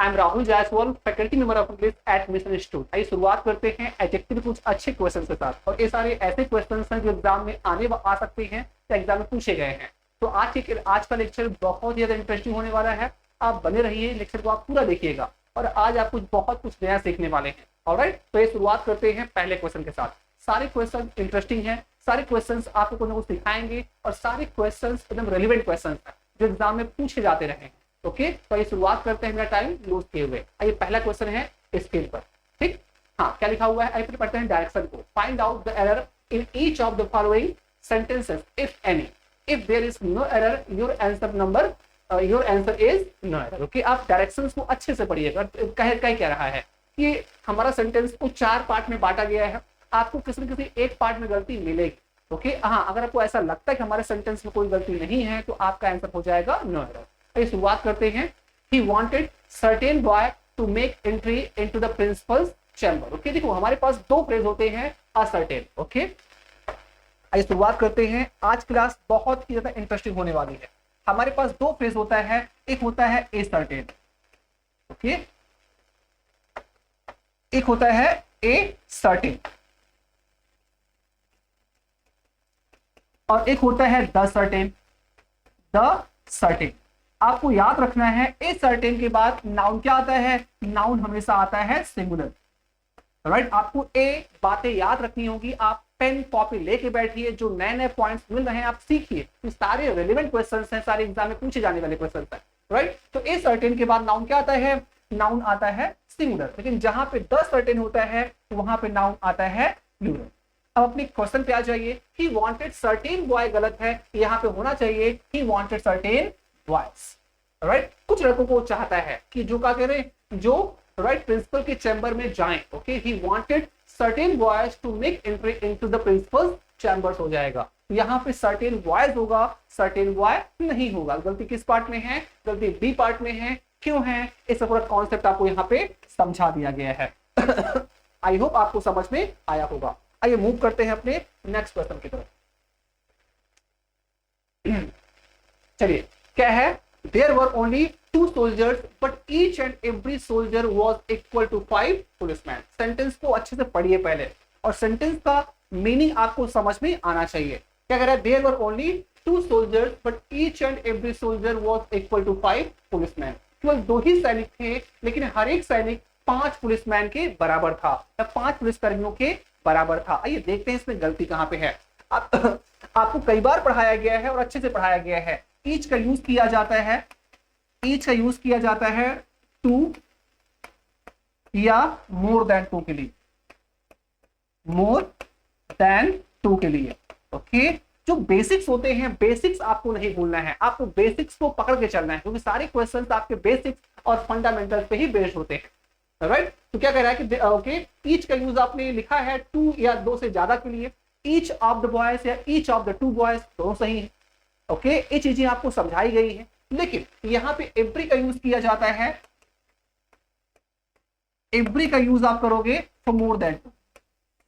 I am Rahul Jaiswal, faculty member of English at mission institute. आइए शुरुआत करते हैं एडजेक्टिव कुछ अच्छे क्वेश्चन के साथ, और ये सारे ऐसे क्वेश्चन हैं जो एग्जाम में आ सकते हैं या एग्जाम में पूछे गए हैं। तो आज का लेक्चर बहुत ज्यादा इंटरेस्टिंग होने वाला है। आप बने रहिए, लेक्चर को आप पूरा देखिएगा और आज आप बहुत कुछ नया सीखने वाले हैं। ऑलराइट, तो ये शुरुआत करते हैं पहले क्वेश्चन के साथ। सारे क्वेश्चन इंटरेस्टिंग हैं, सारे क्वेश्चंस आपको कुछ ना कुछ सिखाएंगे और सारे क्वेश्चंस एकदम रेलिवेंट क्वेश्चंस हैं जो एग्जाम में पूछे जाते रहे हैं। ओके, तो ये शुरुआत करते हैं, मेरा टाइम लूज किए हुए। आइए पहला क्वेश्चन है स्क्रीन पर। ठीक, हाँ, क्या लिखा हुआ है, आइए पढ़ते हैं डायरेक्शन को। Find out the error in each of the following sentences if any. If there is no error your answer is no error. Okay, आप डायरेक्शंस को अच्छे से पढ़िएगा। कह रहा है कि हमारा सेंटेंस को 4 पार्ट में बांटा गया है, आपको किसी न किसी एक पार्ट में गलती मिलेगी। ओके, हाँ, अगर आपको ऐसा लगता है कि हमारे सेंटेंस में कोई गलती नहीं है तो आपका आंसर हो जाएगा नो एरर। आइए शुरुआत करते हैं। He wanted certain boy to make entry into the principal's chamber. Okay, देखो हमारे पास 2 फ्रेज होते हैं असर्टेन। ओके, आइए शुरुआत करते हैं। आज क्लास बहुत ही ज्यादा इंटरेस्टिंग होने वाली है। हमारे पास 2 फ्रेज होता है, एक होता है ए सर्टेन, ओके, एक होता है ए सर्टेन, और एक होता है द सर्टेन। द सर्टेन आपको याद रखना है, ए सर्टेन के बाद नाउन क्या आता है, नाउन हमेशा आता है सिंगुलर। राइट, आपको ए बातें याद रखनी होगी। आप पेन कॉपी लेके बैठिए, जो नए नए पॉइंट्स मिल रहे हैं आप सीखिए। सारे रेलेवेंट क्वेश्चंस हैं, सारे एग्जाम में पूछे जाने वाले क्वेश्चंस हैं। राइट, तो ए सर्टेन के बाद नाउन क्या आता है, नाउन आता है सिंगुलर। लेकिन जहां पे द सर्टेन होता है वहां पे नाउन आता है प्लूरल। अब अपने क्वेश्चन पे आ जाइए। ही वांटेड सर्टेन बॉय गलत है, यहाँ पे होना चाहिए ही वांटेड सर्टेन बॉयज। राइट, कुछ लड़कों को चाहता है कि जो क्या करें, जो राइट प्रिंसिपल के चैम्बर में जाएं। Okay, he wanted certain boys to make entry into the principal chambers हो जाएगा। यहाँ पे सर्टेन बॉयज होगा, सर्टेन बॉय नहीं होगा। गलती किस पार्ट में है, गलती बी पार्ट में है। क्यों है, इसका पूरा कॉन्सेप्ट आपको यहाँ पे समझा दिया गया है। आई होप आपको समझ में आया होगा। आइए मूव करते हैं अपने नेक्स्ट क्वेश्चन की तरफ। चलिए, क्या है, there were only 2 soldiers but each and every soldier was equal to 5 policemen। Sentence को अच्छे से पढ़िए पहले, और सेंटेंस का मीनिंग आपको समझ में आना चाहिए। क्या कह रहा है, there were only 2 soldiers but each and every soldier was equal to 5 policemen। केवल 2 ही सैनिक थे, लेकिन हर एक सैनिक 5 पुलिसमैन के बराबर था, या 5 पुलिसकर्मियों के बराबर था। आइए देखते हैं इसमें गलती कहां पे है। आपको कई बार पढ़ाया गया है और अच्छे से पढ़ाया गया है। ईच का यूज किया जाता है, ईच का यूज किया जाता है 2 या मोर देन 2 के लिए, मोर देन 2 के लिए। ओके, जो बेसिक्स होते हैं, बेसिक्स आपको नहीं भूलना है, आपको बेसिक्स को पकड़ के चलना है, क्योंकि सारे क्वेश्चंस आपके बेसिक्स और फंडामेंटल पे ही बेस्ड होते हैं। राइट, तो क्या कह रहा है कि ओके, ईच का यूज आपने लिखा है 2 या 2 से ज्यादा के लिए। ईच ऑफ द बॉयज या ईच ऑफ द 2 बॉयज दोनों सही है। ओके, ये चीजें आपको समझाई गई है। लेकिन यहां पे एवरी का यूज किया जाता है, एवरी का यूज आप करोगे for more than 2,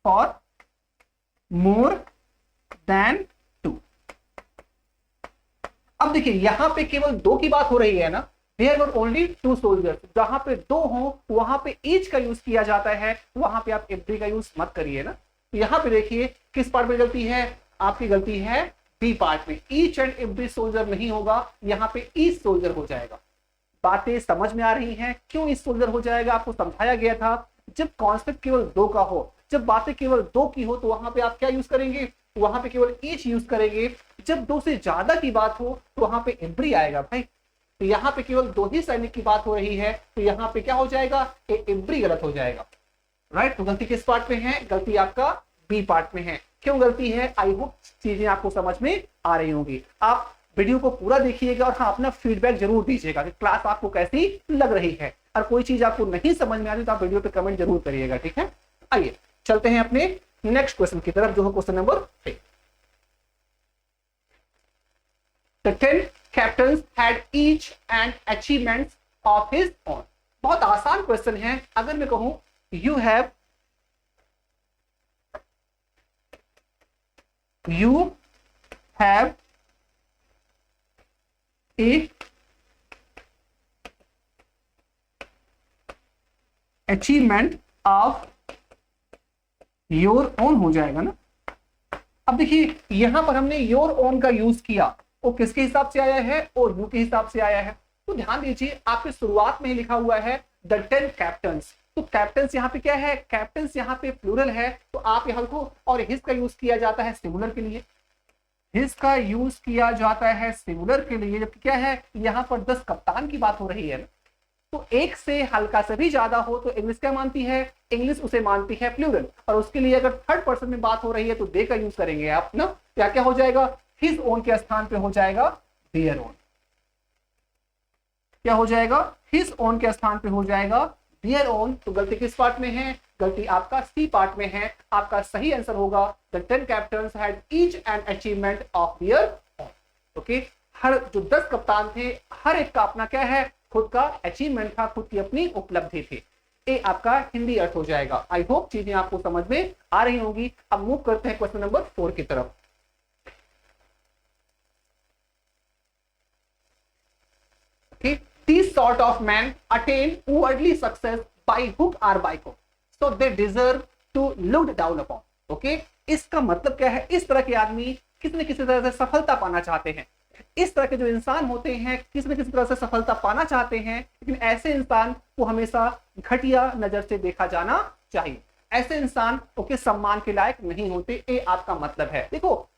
for more than 2। अब देखिए यहां पे केवल 2 की बात हो रही है ना, देयर वर ओनली 2 soldiers। जहां पे 2 हो वहां पे ईच का यूज किया जाता है, वहां पे आप एवरी का यूज मत करिए ना। यहां पे देखिए किस पार्ट में गलती है, आपकी गलती है बी पार्ट में। ईच एंड एवरी सोल्जर नहीं होगा, यहाँ पे ईच सोल्जर हो जाएगा। बातें समझ में आ रही हैं, क्यों ईच सोल्जर हो जाएगा, आपको समझाया गया था। जब कॉन्सेप्ट केवल 2 का हो, जब बातें केवल 2 की हो, तो वहां पे आप क्या यूज करेंगे, वहां पे केवल ईच यूज करेंगे। जब 2 से ज्यादा की बात हो तो वहां पे एवरी आएगा भाई। तो यहाँ पे केवल 2 ही सैनिक की बात हो रही है, तो यहाँ पे क्या हो जाएगा, एवरी गलत हो जाएगा। राइट, तो गलती किस पार्ट में है, गलती आपका बी पार्ट में है। क्यों गलती है, आई होप चीजें आपको समझ में आ रही होंगी। आप वीडियो को पूरा देखिएगा और हाँ, अपना फीडबैक जरूर दीजिएगा कि क्लास आपको कैसी लग रही है। और कोई चीज आपको नहीं समझ में आ रही तो आप वीडियो पे कमेंट जरूर करिएगा, ठीक है। आइए चलते हैं अपने नेक्स्ट क्वेश्चन की तरफ, जो है question number 3। The 10 captains had each an achievements of his own। बहुत आसान क्वेश्चन है। अगर मैं कहूं you have a achievement of your own हो जाएगा ना। अब देखिए यहां पर हमने योर ओन का यूज किया, वो किसके हिसाब से आया है, और यू के हिसाब से आया है। तो ध्यान दीजिए आपके शुरुआत में ही लिखा हुआ है द 10 कैप्टन्स, तो कैप्टन्स यहाँ पे क्या है, कैप्टन्स यहाँ पे प्लूरल है, तो आप यहाँ को, और हिज का यूज किया जाता है सिंगुलर के लिए, हिज का यूज किया जाता है सिंगुलर के लिए, जबकि क्या है यहाँ पर 10 कप्तान की बात हो रही है ना। तो एक से हल्का से भी ज्यादा हो तो इंग्लिश क्या मानती है, इंग्लिश उसे मानती है प्लूरल, और उसके लिए अगर थर्ड पर्सन में बात हो रही है तो दे का यूज करेंगे आप ना। क्या क्या हो जाएगा, हिज ओन के स्थान पे हो जाएगा देयर ओन। क्या हो जाएगा, हिज ओन के स्थान पे हो जाएगा देयर ओन। तो गलती किस पार्ट में है, गलती आपका सी पार्ट में है। आपका सही आंसर होगा the 10 captains had each an achievement of their own. Okay, हर जो 10 कप्तान थे हर एक का अपना क्या है, खुद का अचीवमेंट था, खुद की अपनी उपलब्धि थी। ये आपका हिंदी अर्थ हो जाएगा। आई होप चीजें आपको समझ में आ रही होंगी। अब मूव करते हैं क्वेश्चन नंबर 4 की तरफ। Okay? These sort of men attain worldly success by hook or by crook, so they deserve to looked down upon. Okay? इसका मतलब क्या है, इस तरह के आदमी किसी न किसी तरह से सफलता पाना चाहते हैं। इस तरह के जो इंसान होते हैं किसी न किसी तरह से सफलता पाना चाहते हैं, लेकिन ऐसे इंसान को हमेशा घटिया नजर से देखा जाना चाहिए। ऐसे इंसान ओके सम्मान के लायक नहीं होते, ये आपका मतलब है। देखो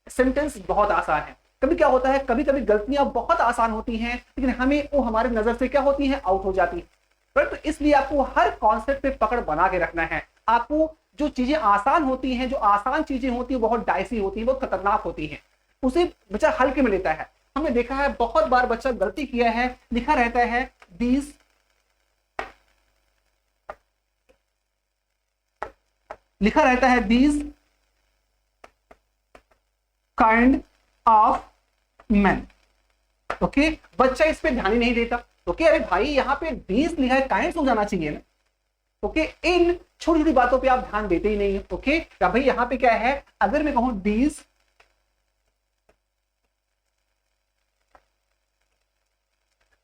सेंटेंस बहुत आसान है, कभी क्या होता है, कभी कभी गलतियां बहुत आसान होती हैं लेकिन हमें वो हमारे नजर से क्या होती हैं, आउट हो जाती है। तो इसलिए आपको हर कॉन्सेप्ट पे पकड़ बना के रखना है। आपको जो चीजें आसान होती हैं, जो आसान चीजें होती है बहुत डाइसी होती है, बहुत खतरनाक होती हैं, उसे बच्चा हल्के में लेता है। हमने देखा है बहुत बार बच्चा गलती किया है, लिखा रहता है दीज लिखा रहता है these kind of man. Okay, बच्चा इस पे ध्यान ही नहीं देता। ओके, अरे भाई यहाँ पे दीज लिखा है, काइंड हो जाना चाहिए ना। ओके, इन छोटी छोटी बातों पे आप ध्यान देते ही नहीं। ओके, भाई यहाँ पे क्या है, अगर मैं कहूं दीज,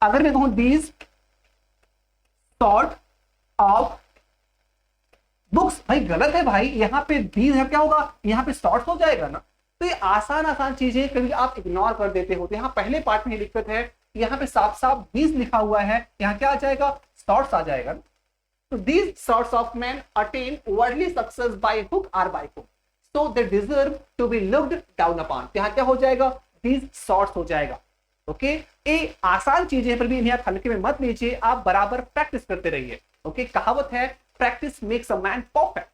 अगर मैं कहूं दीज सॉर्ट ऑफ बुक्स, भाई गलत है भाई, यहाँ पे दीज है, क्या होगा, यहाँ पे सॉर्ट हो जाएगा ना। तो ये आसान आसान चीजें कभी आप इग्नोर कर देते होते। यहाँ पहले पार्ट में दिक्कत है, यहाँ पे साफ साफ दीज लिखा हुआ है, यहाँ क्या आ जाएगा, सॉर्ट्स आ जाएगा ना। तो these sorts of men attain worldly success by hook or by crook, so they deserve to be looked down upon. यहाँ क्या हो जाएगा, these sorts हो जाएगा। ओके, ये आसान चीजें पर भी इन्हें आप हल्के में मत लीजिए, आप बराबर प्रैक्टिस करते रहिए। ओके, कहावत है practice makes a man perfect.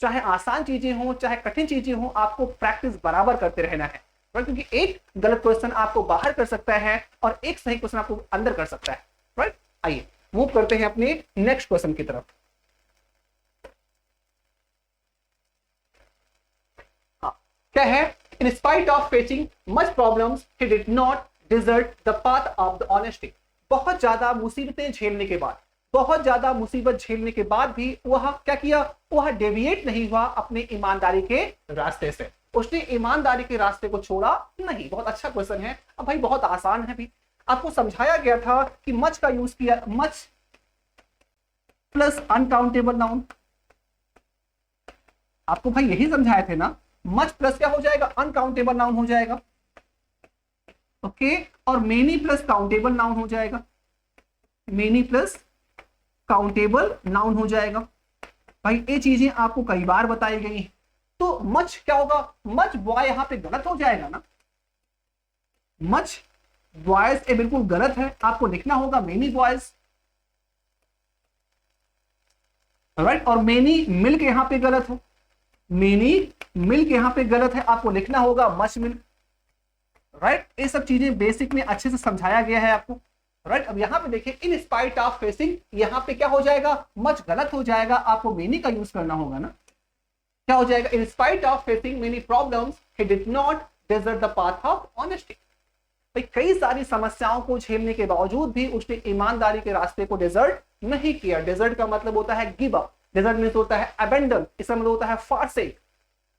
चाहे आसान चीजें हो चाहे कठिन चीजें हो, आपको प्रैक्टिस बराबर करते रहना है, क्योंकि एक गलत क्वेश्चन आपको बाहर कर सकता है और एक सही क्वेश्चन आपको अंदर कर सकता है। राइट, आइए मूव करते हैं अपने नेक्स्ट क्वेश्चन की तरफ। हाँ, क्या है, in spite of facing much problems he did not desert the path of the honesty. बहुत ज्यादा मुसीबतें झेलने के बाद, बहुत ज्यादा मुसीबत झेलने के बाद भी वह क्या किया, वह डेविएट नहीं हुआ अपने ईमानदारी के रास्ते से। उसने ईमानदारी के रास्ते को छोड़ा नहीं। बहुत अच्छा क्वेश्चन है। अब भाई बहुत आसान है भी, आपको समझाया गया था कि मच का यूज किया, मच प्लस अनकाउंटेबल नाउन। आपको भाई यही समझाए थे ना, मच प्लस क्या हो जाएगा, अनकाउंटेबल नाउन हो जाएगा। ओके, और मेनी प्लस काउंटेबल नाउन हो जाएगा, मेनी प्लस काउंटेबल नाउन हो जाएगा। भाई ये चीजें आपको कई बार बताई गई हैं। तो मच क्या होगा, मच बॉय यहां पे गलत हो जाएगा ना, मच बॉयज ये बिल्कुल गलत है, आपको लिखना होगा मेनी बॉयज। राइट, और मेनी मिल्क यहां पे गलत है, मेनी मिल्क यहां पे गलत है, आपको लिखना होगा मच मिल्क। राइट, ये सब चीजें बेसिक में अच्छे से समझाया गया है आपको। राइट, अब यहां पे देखिए इन स्पाइट ऑफ फेसिंग, यहां पे क्या हो जाएगा, मच गलत हो जाएगा, आपको मेनी का यूज करना होगा ना। क्या हो जाएगा, in spite of facing many problems he did not desert the path of honesty. भाई कई सारी समस्याओं को झेलने के बावजूद भी उसने ईमानदारी के रास्ते को डिजर्ट नहीं किया। डिजर्ट का मतलब होता है गिव अप, डिजर्ट मींस होता है अबेंडन, इसका मतलब होता है फारसेक।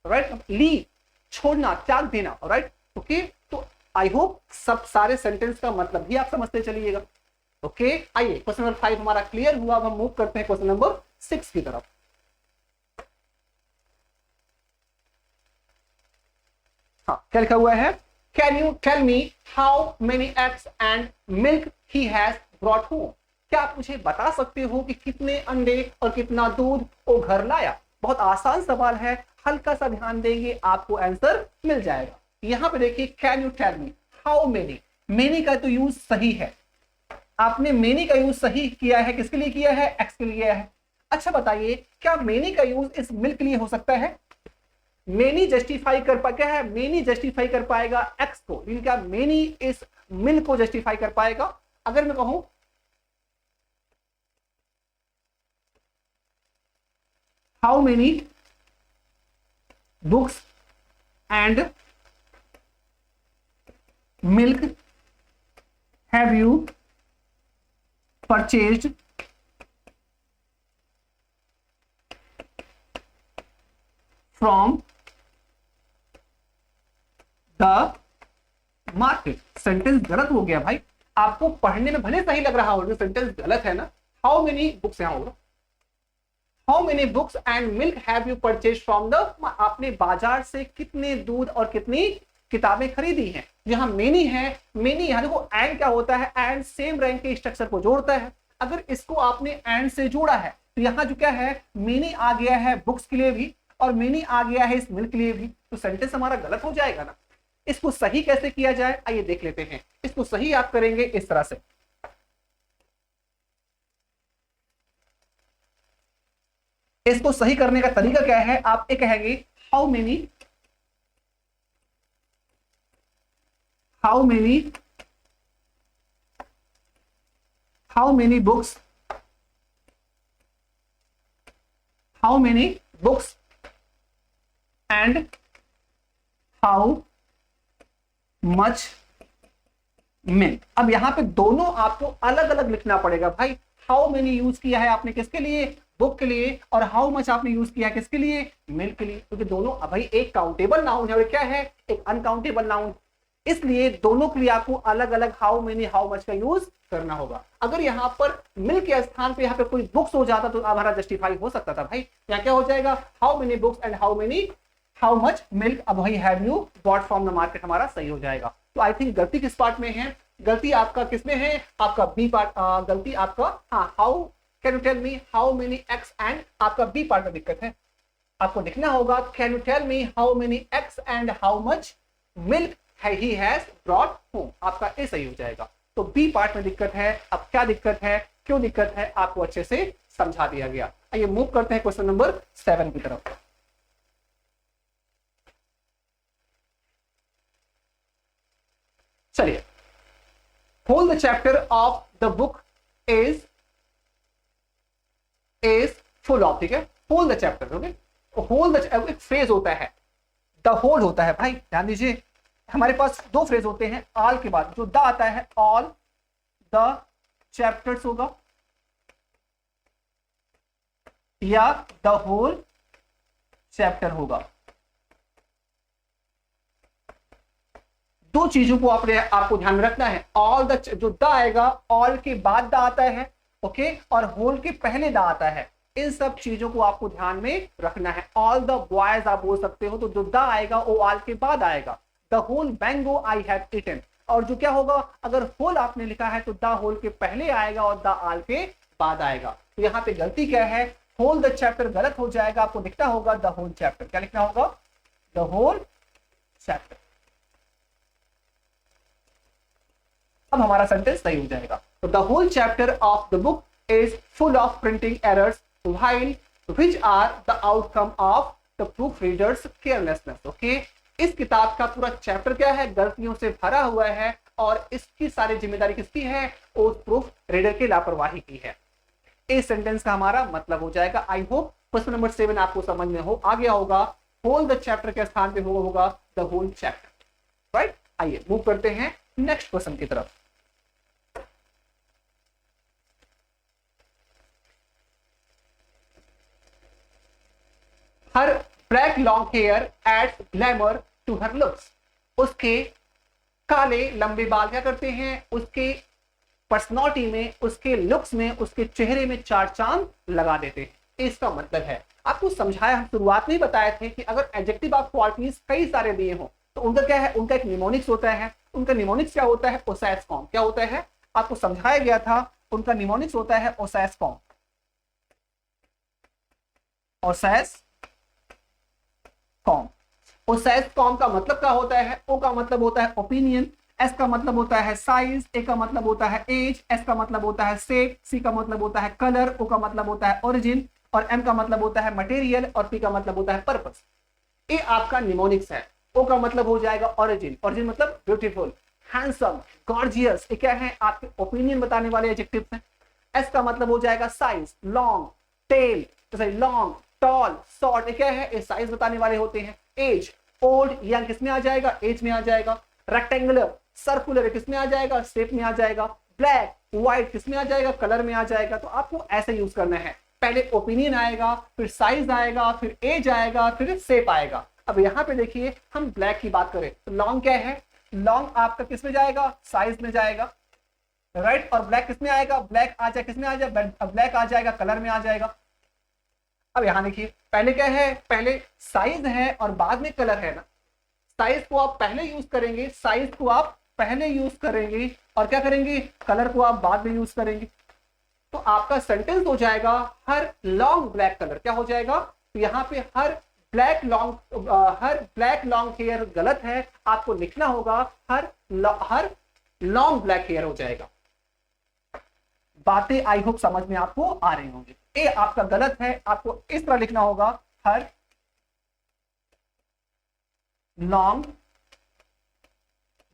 राइट, ली छोड़ना, त्याग देना। राइट, ओके, तो आई होप सब सारे सेंटेंस का मतलब भी आप समझते चलिएगा। ओके, आइए क्वेश्चन नंबर 5 हमारा क्लियर हुआ। अब हम मूव करते हैं क्वेश्चन नंबर 6 की तरफ। हाँ, क्या लिखा हुआ है? Can you tell me how many eggs and milk he has brought home? क्या आप मुझे बता सकते हो कि कितने अंडे और कितना दूध वो घर लाया? बहुत आसान सवाल है, हल्का सा ध्यान देंगे आपको आंसर मिल जाएगा। यहां पे देखिए, can you tell me how many, many का तो यूज सही है, आपने मेनी का यूज सही किया है, किसके लिए किया है? एक्स के लिए किया है। अच्छा बताइए, क्या मेनी का यूज इस मिल्क के लिए हो सकता है? मेनी जस्टिफाई कर पा क्या है? मेनी जस्टिफाई कर पाएगा एक्स को, लेकिन क्या मेनी इस मिल्क को जस्टिफाई कर पाएगा? अगर मैं कहूं how many books and milk have you purchased from the market? Sentence गलत हो गया भाई, आपको पढ़ने में भले सही लग रहा हो लेकिन सेंटेंस गलत है ना। हाउ मेनी बुक्स यहां होगा, how many books and milk have you purchase from the, आपने बाजार से कितने दूध और कितनी किताबें खरीदी हैं। यहां मेनी है, मेनी यहां देखो एंड क्या होता है? एंड सेम रैंक के स्ट्रक्चर को जोड़ता है। अगर इसको आपने एंड से जोड़ा है तो यहां जो क्या है, मेनी आ गया है बुक्स के लिए भी और मेनी आ गया है इस मिल्क के लिए भी, तो सेंटेंस हमारा गलत हो जाएगा ना। इसको सही कैसे किया जाए, आइए देख लेते हैं। इसको सही आप करेंगे इस तरह से, इसको सही करने का तरीका क्या है? आप ये कहेंगे how many, how many, how many books, how many books and how much milk. अब यहां पे दोनों आपको अलग अलग लिखना पड़ेगा भाई। हाउ मेनी यूज किया है आपने किसके लिए? बुक के लिए, और हाउ मच आपने यूज किया है किसके लिए? मिल्क के लिए, क्योंकि दोनों भाई एक काउंटेबल नाउन है और क्या है? एक अनकाउंटेबल नाउन, इसलिए दोनों के लिए आपको अलग अलग हाउ मेनी हाउ मच का यूज करना होगा। अगर यहाँ पर मिल्क के स्थान पे यहाँ पे कोई बुक्स हो जाता तो हमारा जस्टिफाई हो सकता था भाई। यहाँ क्या हो जाएगा? How many books and how many how much milk, अब वही have you bought from the market हमारा सही हो जाएगा। तो आई थिंक गलती किस पार्ट में है? गलती आपका किसमें है? आपका बी पार्ट, गलती आपका, हाँ, how can you tell me how many eggs and, आपका बी पार्ट में दिक्कत है। आपको लिखना होगा can you tell me how many eggs and how much milk he has brought home, आपका ए सही हो जाएगा। तो बी पार्ट में दिक्कत है। अब क्या दिक्कत है, क्यों दिक्कत है, आपको अच्छे से समझा दिया गया। आइए मूव करते हैं क्वेश्चन नंबर 7 की तरफ। चलिए, whole the chapter of the book is full of, ठीक है, whole the chapter, okay. Whole the, एक फ्रेज होता है द होल होता है भाई, ध्यान दीजिए। हमारे पास दो फ्रेज होते हैं, ऑल के बाद जो द आता है, ऑल द चैप्टर्स होगा या द होल चैप्टर होगा। दो चीजों को आपको ध्यान में रखना है। ऑल द, जो द आएगा ऑल के बाद द आता है, ओके, और होल के पहले द आता है। इन सब चीजों को आपको ध्यान में रखना है। ऑल द बॉयज आप बोल सकते हो, तो जो द आएगा वो ऑल के बाद आएगा। The whole mango I have eaten, और जो क्या होगा, अगर होल आपने लिखा है तो द होल के पहले आएगा और द ऑल के बाद आएगा। तो यहाँ पे गलती क्या है, होल द चैप्टर गलत हो जाएगा। आपको लिखना होगा द होल चैप्टर। क्या लिखना होगा? The whole chapter. अब हमारा सेंटेंस सही हो जाएगा। तो the whole chapter of the book is full of printing errors while which are the outcome of the proof readers carelessness. Okay, इस किताब का पूरा चैप्टर क्या है, गलतियों से भरा हुआ है, और इसकी सारी जिम्मेदारी किसकी है? उस प्रूफ रीडर की लापरवाही की है। इस सेंटेंस का हमारा मतलब हो जाएगा। आई होप क्वेश्चन नंबर 7 आपको समझ में आ गया होगा। होल द चैप्टर के स्थान पे होगा द होल चैप्टर, राइट। आइए मूव करते हैं नेक्स्ट क्वेश्चन की तरफ। Her black long hair adds glamour to her looks. उसके काले लंबे बाल क्या करते हैं, उसके पर्सनैलिटी में, उसके लुक्स में, उसके चेहरे में चार चांद लगा देते हैं। इसका मतलब है, आपको समझाया, हम शुरुआत में ही बताए थे कि अगर एडजेक्टिव ऑफ क्वालिटीज कई सारे दिए हो तो उनका क्या है, उनका एक निमोनिक्स होता है। उनका निमोनिक्स क्या होता है, ओसैस फॉर्म। क्या होता है, आपको समझाया गया था, उनका निमोनिक्स होता है ओसैस फॉर्म। ओसैस फॉर्म। ओसैस फॉर्म का मतलब क्या होता है, ओ का मतलब होता है ओपिनियन, एस का मतलब होता है साइज, ए का मतलब होता है एज, एस का मतलब होता है शेप, सी का मतलब होता है कलर, ओ का मतलब होता है ओरिजिन, और एम का मतलब होता है मटेरियल, और पी का मतलब होता है पर्पस। ये आपका निमोनिक्स है। ओ का मतलब हो जाएगा ओरिजिन, ओरिजिन मतलब ब्यूटीफुल, हैंडसम, गॉर्जियस, ये क्या है, आपके ओपिनियन बताने वाले एडजेक्टिव्स हैं। एस का मतलब हो जाएगा size, long, tail, long, tall, short, ये क्या है, ये साइज बताने वाले होते हैं। एज, ओल्ड, यंग किसमें आ जाएगा, एज में आ जाएगा। रेक्टेंगुलर, सर्कुलर किसमें आ जाएगा, शेप में आ जाएगा। ब्लैक, व्हाइट किसमें आ जाएगा, कलर में आ जाएगा। तो आपको ऐसे यूज करना है, पहले ओपिनियन आएगा, फिर साइज आएगा, फिर एज आएगा, फिर शेप आएगा। अब यहाँ पे देखिए, हम ब्लैक की बात करें तो लॉन्ग क्या है, लॉन्ग आपका किस में जाएगा, साइज में जाएगा, राइट। और ब्लैक किसमें आएगा, ब्लैक आ जाए, किसमें आ जाए, ब्लैक आ जाएगा, कलर में आ जाएगा। अब यहां देखिए, पहले क्या है, पहले साइज है और बाद में कलर है ना। साइज को आप पहले यूज करेंगे, साइज को आप पहले यूज करेंगे, और क्या करेंगे, कलर को आप बाद में यूज करेंगे। तो आपका सेंटेंस हो जाएगा हर लॉन्ग ब्लैक कलर। क्या हो जाएगा, तो यहाँ पे हर ब्लैक लॉन्ग हेयर गलत है, आपको लिखना होगा हर लॉन्ग ब्लैक हेयर हो जाएगा। बातें आई होप समझ में आपको आ रही होंगी। ए आपका गलत है, आपको इस तरह लिखना होगा, हर लॉन्ग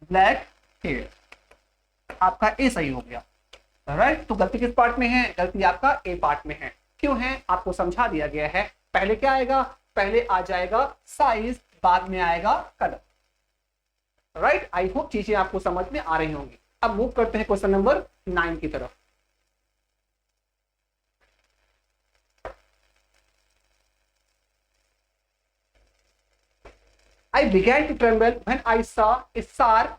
ब्लैक हेयर। आपका ए सही हो गया, राइट। तो गलती किस पार्ट में है, गलती आपका ए पार्ट में है। क्यों है, आपको समझा दिया गया है। पहले क्या आएगा, पहले आ जाएगा साइज, बाद में आएगा कलर, राइट। आई होप चीजें आपको समझ में आ रही होंगी। अब मूव करते हैं क्वेश्चन नंबर 9 की तरफ। I began to tremble when I saw a sharp,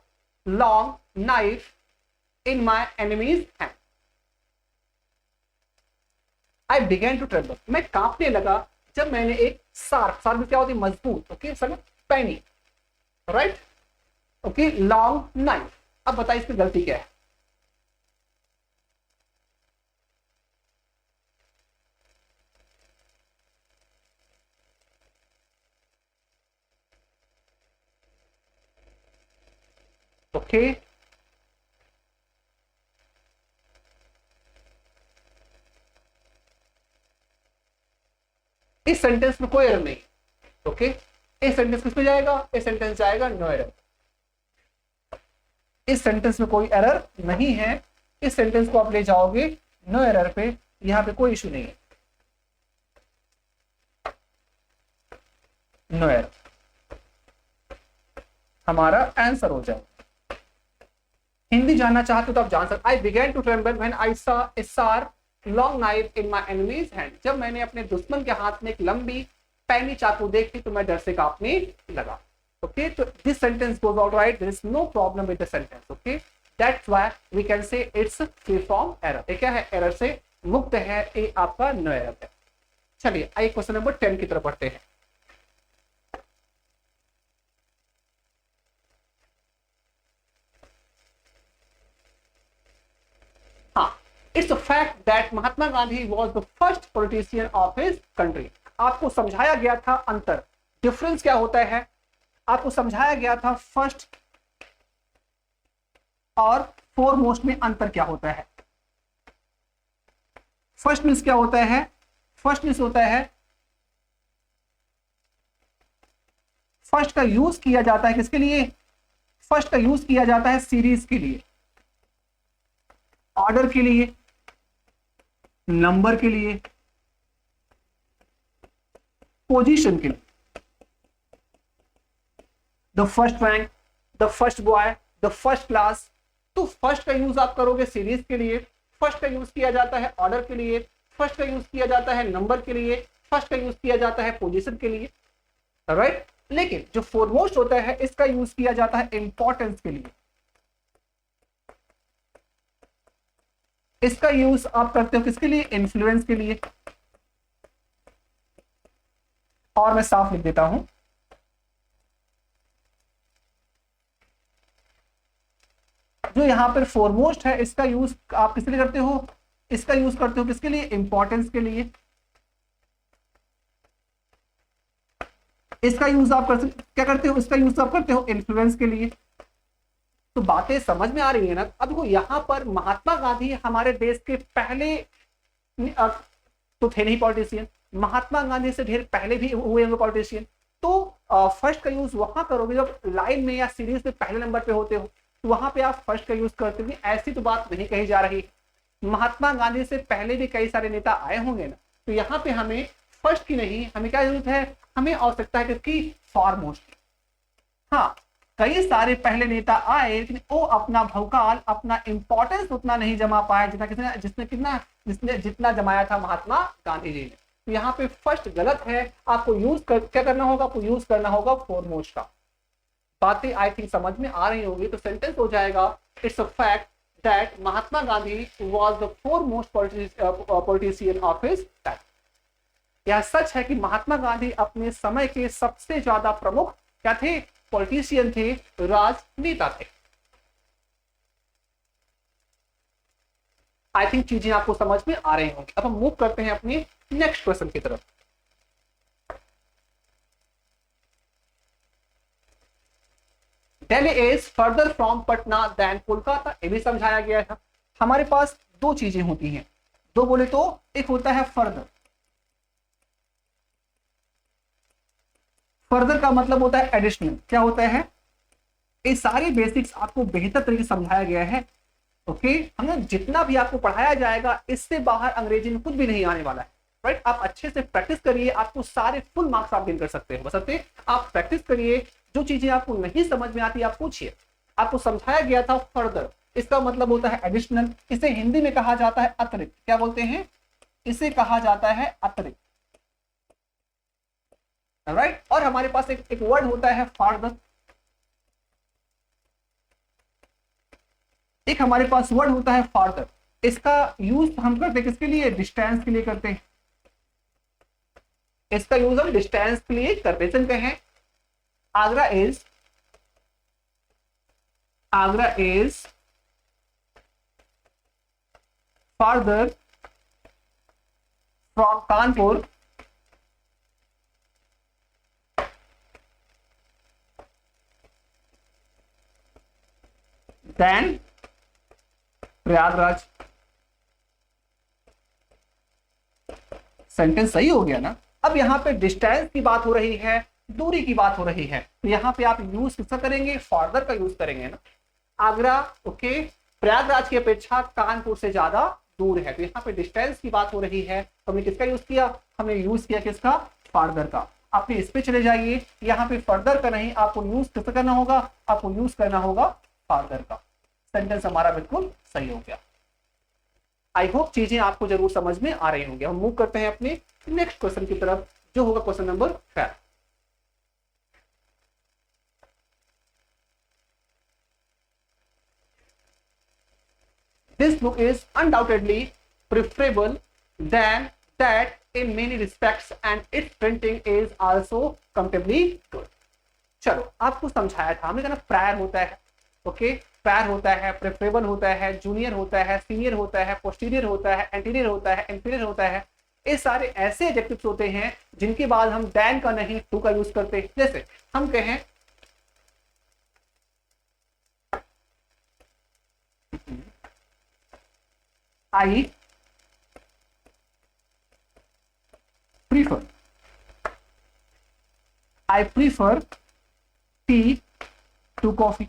long knife in my enemy's hand. I began to tremble. मैं कांपने लगा जब मैंने एक शार्प क्या होती है, मजबूत, ओके सर, पैनी, राइट, ओके, लॉन्ग नाइफ। अब बताइए इसकी गलती क्या है। ओके, इस सेंटेंस में कोई एरर नहीं, ओके। इस सेंटेंस किस पे जाएगा, इस सेंटेंस जाएगा नो एरर। इस सेंटेंस में कोई एरर नहीं है, इस सेंटेंस को आप ले जाओगे नो एरर पे, यहां पे कोई इशू नहीं है, नो एरर हमारा आंसर हो जाए। हिंदी जानना चाहते हो तो आप जान सकते। I began to tremble when I saw a sharp long knife in my enemy's hand. जब मैंने अपने दुश्मन के हाथ में एक लंबी पैनी चाकू देखी तो मैं डर से कांपने लगा। ओके, तो this sentence goes all right, there is no problem with the sentence. Okay, that's why we can say it's free from error. ये क्या है, एरर से मुक्त है, ये आपका नो एरर है। चलिए आइए क्वेश्चन नंबर 10 की तरफ बढ़ते हैं। It's a fact that Mahatma Gandhi was the first politician of his country. आपको समझाया गया था अंतर, डिफरेंस क्या होता है, आपको समझाया गया था फर्स्ट और फोरमोस्ट में अंतर क्या होता है। फर्स्ट मीन्स क्या होता है, फर्स्ट मीन्स होता है, फर्स्ट का यूज किया जाता है किसके लिए, फर्स्ट का यूज किया जाता है सीरीज के लिए, ऑर्डर के लिए, नंबर के लिए, पोजीशन के लिए। The first rank, the first boy, the first class. तो फर्स्ट का यूज आप करोगे सीरीज के लिए, फर्स्ट का यूज किया जाता है ऑर्डर के लिए, फर्स्ट का यूज किया जाता है नंबर के लिए, फर्स्ट का यूज किया जाता है पोजीशन के लिए, राइट। लेकिन जो फोरमोस्ट होता है इसका यूज किया जाता है इंपॉर्टेंस के लिए। इसका यूज आप करते हो किसके लिए? इन्फ्लुएंस के लिए। और मैं साफ लिख देता हूं, जो यहां पर फोरमोस्ट है इसका यूज आप किसके लिए करते हो? इसका यूज करते हो किसके लिए? इंपॉर्टेंस के लिए। इसका यूज आप क्या करते हो? इसका यूज आप करते हो इन्फ्लुएंस के लिए। तो बातें समझ में आ रही है ना? अब देखो यहां पर महात्मा गांधी हमारे देश के पहले तो थे नहीं पॉलिटिशियन, महात्मा गांधी से ढेर पहले भी हुए होंगे पॉलिटिशियन। तो फर्स्ट का यूज वहां करोगे जब लाइन में या सीरीज में पहले नंबर पे होते हो, तो वहां पे आप फर्स्ट का यूज करते हो। ऐसी तो बात नहीं कही जा रही, महात्मा गांधी से पहले भी कई सारे नेता आए होंगे ना, तो यहाँ पे हमें फर्स्ट की नहीं, हमें क्या जरूरत है? हमें आवश्यकता है किसकी? फॉरमोस्ट। हाँ, कई सारे पहले नेता आए लेकिन वो अपना भौकाल, अपना इंपॉर्टेंस उतना नहीं जमा पाया जितना किसने जिसने जितना जमाया था महात्मा गांधी जी ने। तो यहाँ पे फर्स्ट गलत है, आपको क्या करना होगा? आपको यूज करना होगा फॉरमोस्ट का। बातें आई थिंक समझ में आ रही होगी, तो सेंटेंस हो जाएगा it's a fact that Mahatma Gandhi was the foremost politician of his time. यह सच है कि महात्मा गांधी अपने समय के सबसे ज्यादा प्रमुख क्या थे? पॉलिटिशियन थे, राजनेता थे। आई थिंक चीजें आपको समझ में आ रही होंगी। अब हम मूव करते हैं अपने नेक्स्ट क्वेश्चन की तरफ। Delhi is further from Patna than Kolkata, ये भी समझाया गया था। हमारे पास दो चीजें होती हैं, दो बोले तो एक होता है फर्दर। फर्दर का मतलब होता है एडिशनल। क्या होता है? ये सारे बेसिक्स आपको बेहतर तरीके से समझाया गया है। ओके, हमें जितना भी आपको पढ़ाया जाएगा इससे बाहर अंग्रेजी में कुछ भी नहीं आने वाला है। राइट, आप अच्छे से प्रैक्टिस करिए, आपको सारे फुल मार्क्स आप गेन कर सकते हो, बशर्ते आप प्रैक्टिस करिए। जो चीजें आपको नहीं समझ में आती आप पूछिए। आपको समझाया गया था फर्दर, इसका मतलब होता है एडिशनल। इसे हिंदी में कहा जाता है अतिरिक्त। क्या बोलते हैं? इसे कहा जाता है अतिरिक्त। राइट, और हमारे पास एक वर्ड होता है फर्दर। एक हमारे पास वर्ड होता है फर्दर। इसका यूज हम करते हैं किसके लिए? डिस्टेंस के लिए करते हैं। इसका यूज हम डिस्टेंस के लिए करते हैं। Agra is further from Kanpur than Prayagraj. Sentence सही हो गया ना? अब यहां पे डिस्टेंस की बात हो रही है, दूरी की बात हो रही है, तो यहां पे आप यूज किसका करेंगे? फर्दर का यूज करेंगे ना। आगरा ओके प्रयागराज की अपेक्षा कानपुर से ज्यादा दूर है, तो यहाँ पे डिस्टेंस की बात हो रही है, तो हमने किसका यूज किया? हमने यूज किया किसका? फर्दर का। आपने इस पे चले जाइए, यहाँ पे फर्दर का नहीं, आपको यूज किसका करना होगा? आपको यूज करना होगा फर्दर का। सेंटेंस हमारा बिल्कुल सही हो गया। आई होप चीजें आपको जरूर समझ में आ रही होंगी। हम मूव करते हैं अपने नेक्स्ट क्वेश्चन की तरफ, जो होगा question number 5। This book is undoubtedly preferable than that in many respects and its printing is also comparatively good. चलो आपको समझाया था, हमने कहा ना प्रायर होता है, ओके प्रायर होता है, प्रेफरेबल होता है, जूनियर होता है, सीनियर होता है, पोस्टीरियर होता है, एंटीरियर होता है, इंफीरियर होता है। ये सारे ऐसे एडजेक्टिव्स होते हैं जिनके बाद हम देन का नहीं टू का यूज करते हैं। जैसे हम कहें I prefer tea to coffee।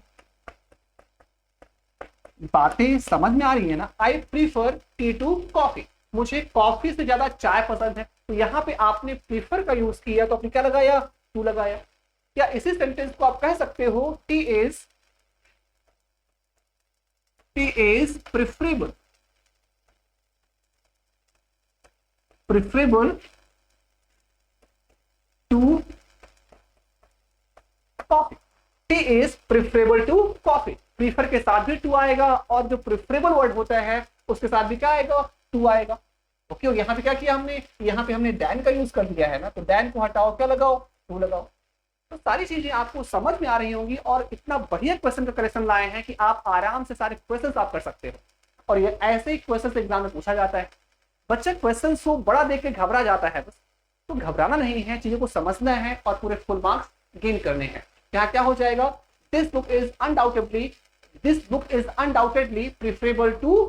बातें समझ में आ रही है ना? I prefer tea to coffee, मुझे कॉफी से ज्यादा चाय पसंद है। तो यहाँ पे आपने प्रीफर का यूज किया तो आपने क्या लगाया? टू लगाया। क्या इसी सेंटेंस को आप कह सकते हो tea is preferable to coffee. Tea is preferable to coffee, prefer के साथ भी टू आएगा, और जो प्रिफरेबल वर्ड होता है उसके साथ भी क्या आएगा, टू आएगा। ओके, और यहाँ पे क्या किया हमने, यहाँ पे हमने डैन का यूज कर दिया है ना, तो डैन को हटाओ, क्या लगाओ, टू लगाओ। तो सारी चीजें आपको समझ में आ रही होंगी और इतना बढ़िया क्वेश्चन का कलेक्शन लाए हैं कि आप आराम से सारे क्वेश्चन आप कर सकते हो। और ये ऐसे ही क्वेश्चन एग्जाम में पूछा जाता है। बच्चा क्वेश्चन को बड़ा देख के घबरा जाता है बस, तो घबराना नहीं है, चीजों को समझना है और पूरे फुल मार्क्स गेन करने हैं। यहाँ क्या हो जाएगा, this book is undoubtedly preferable to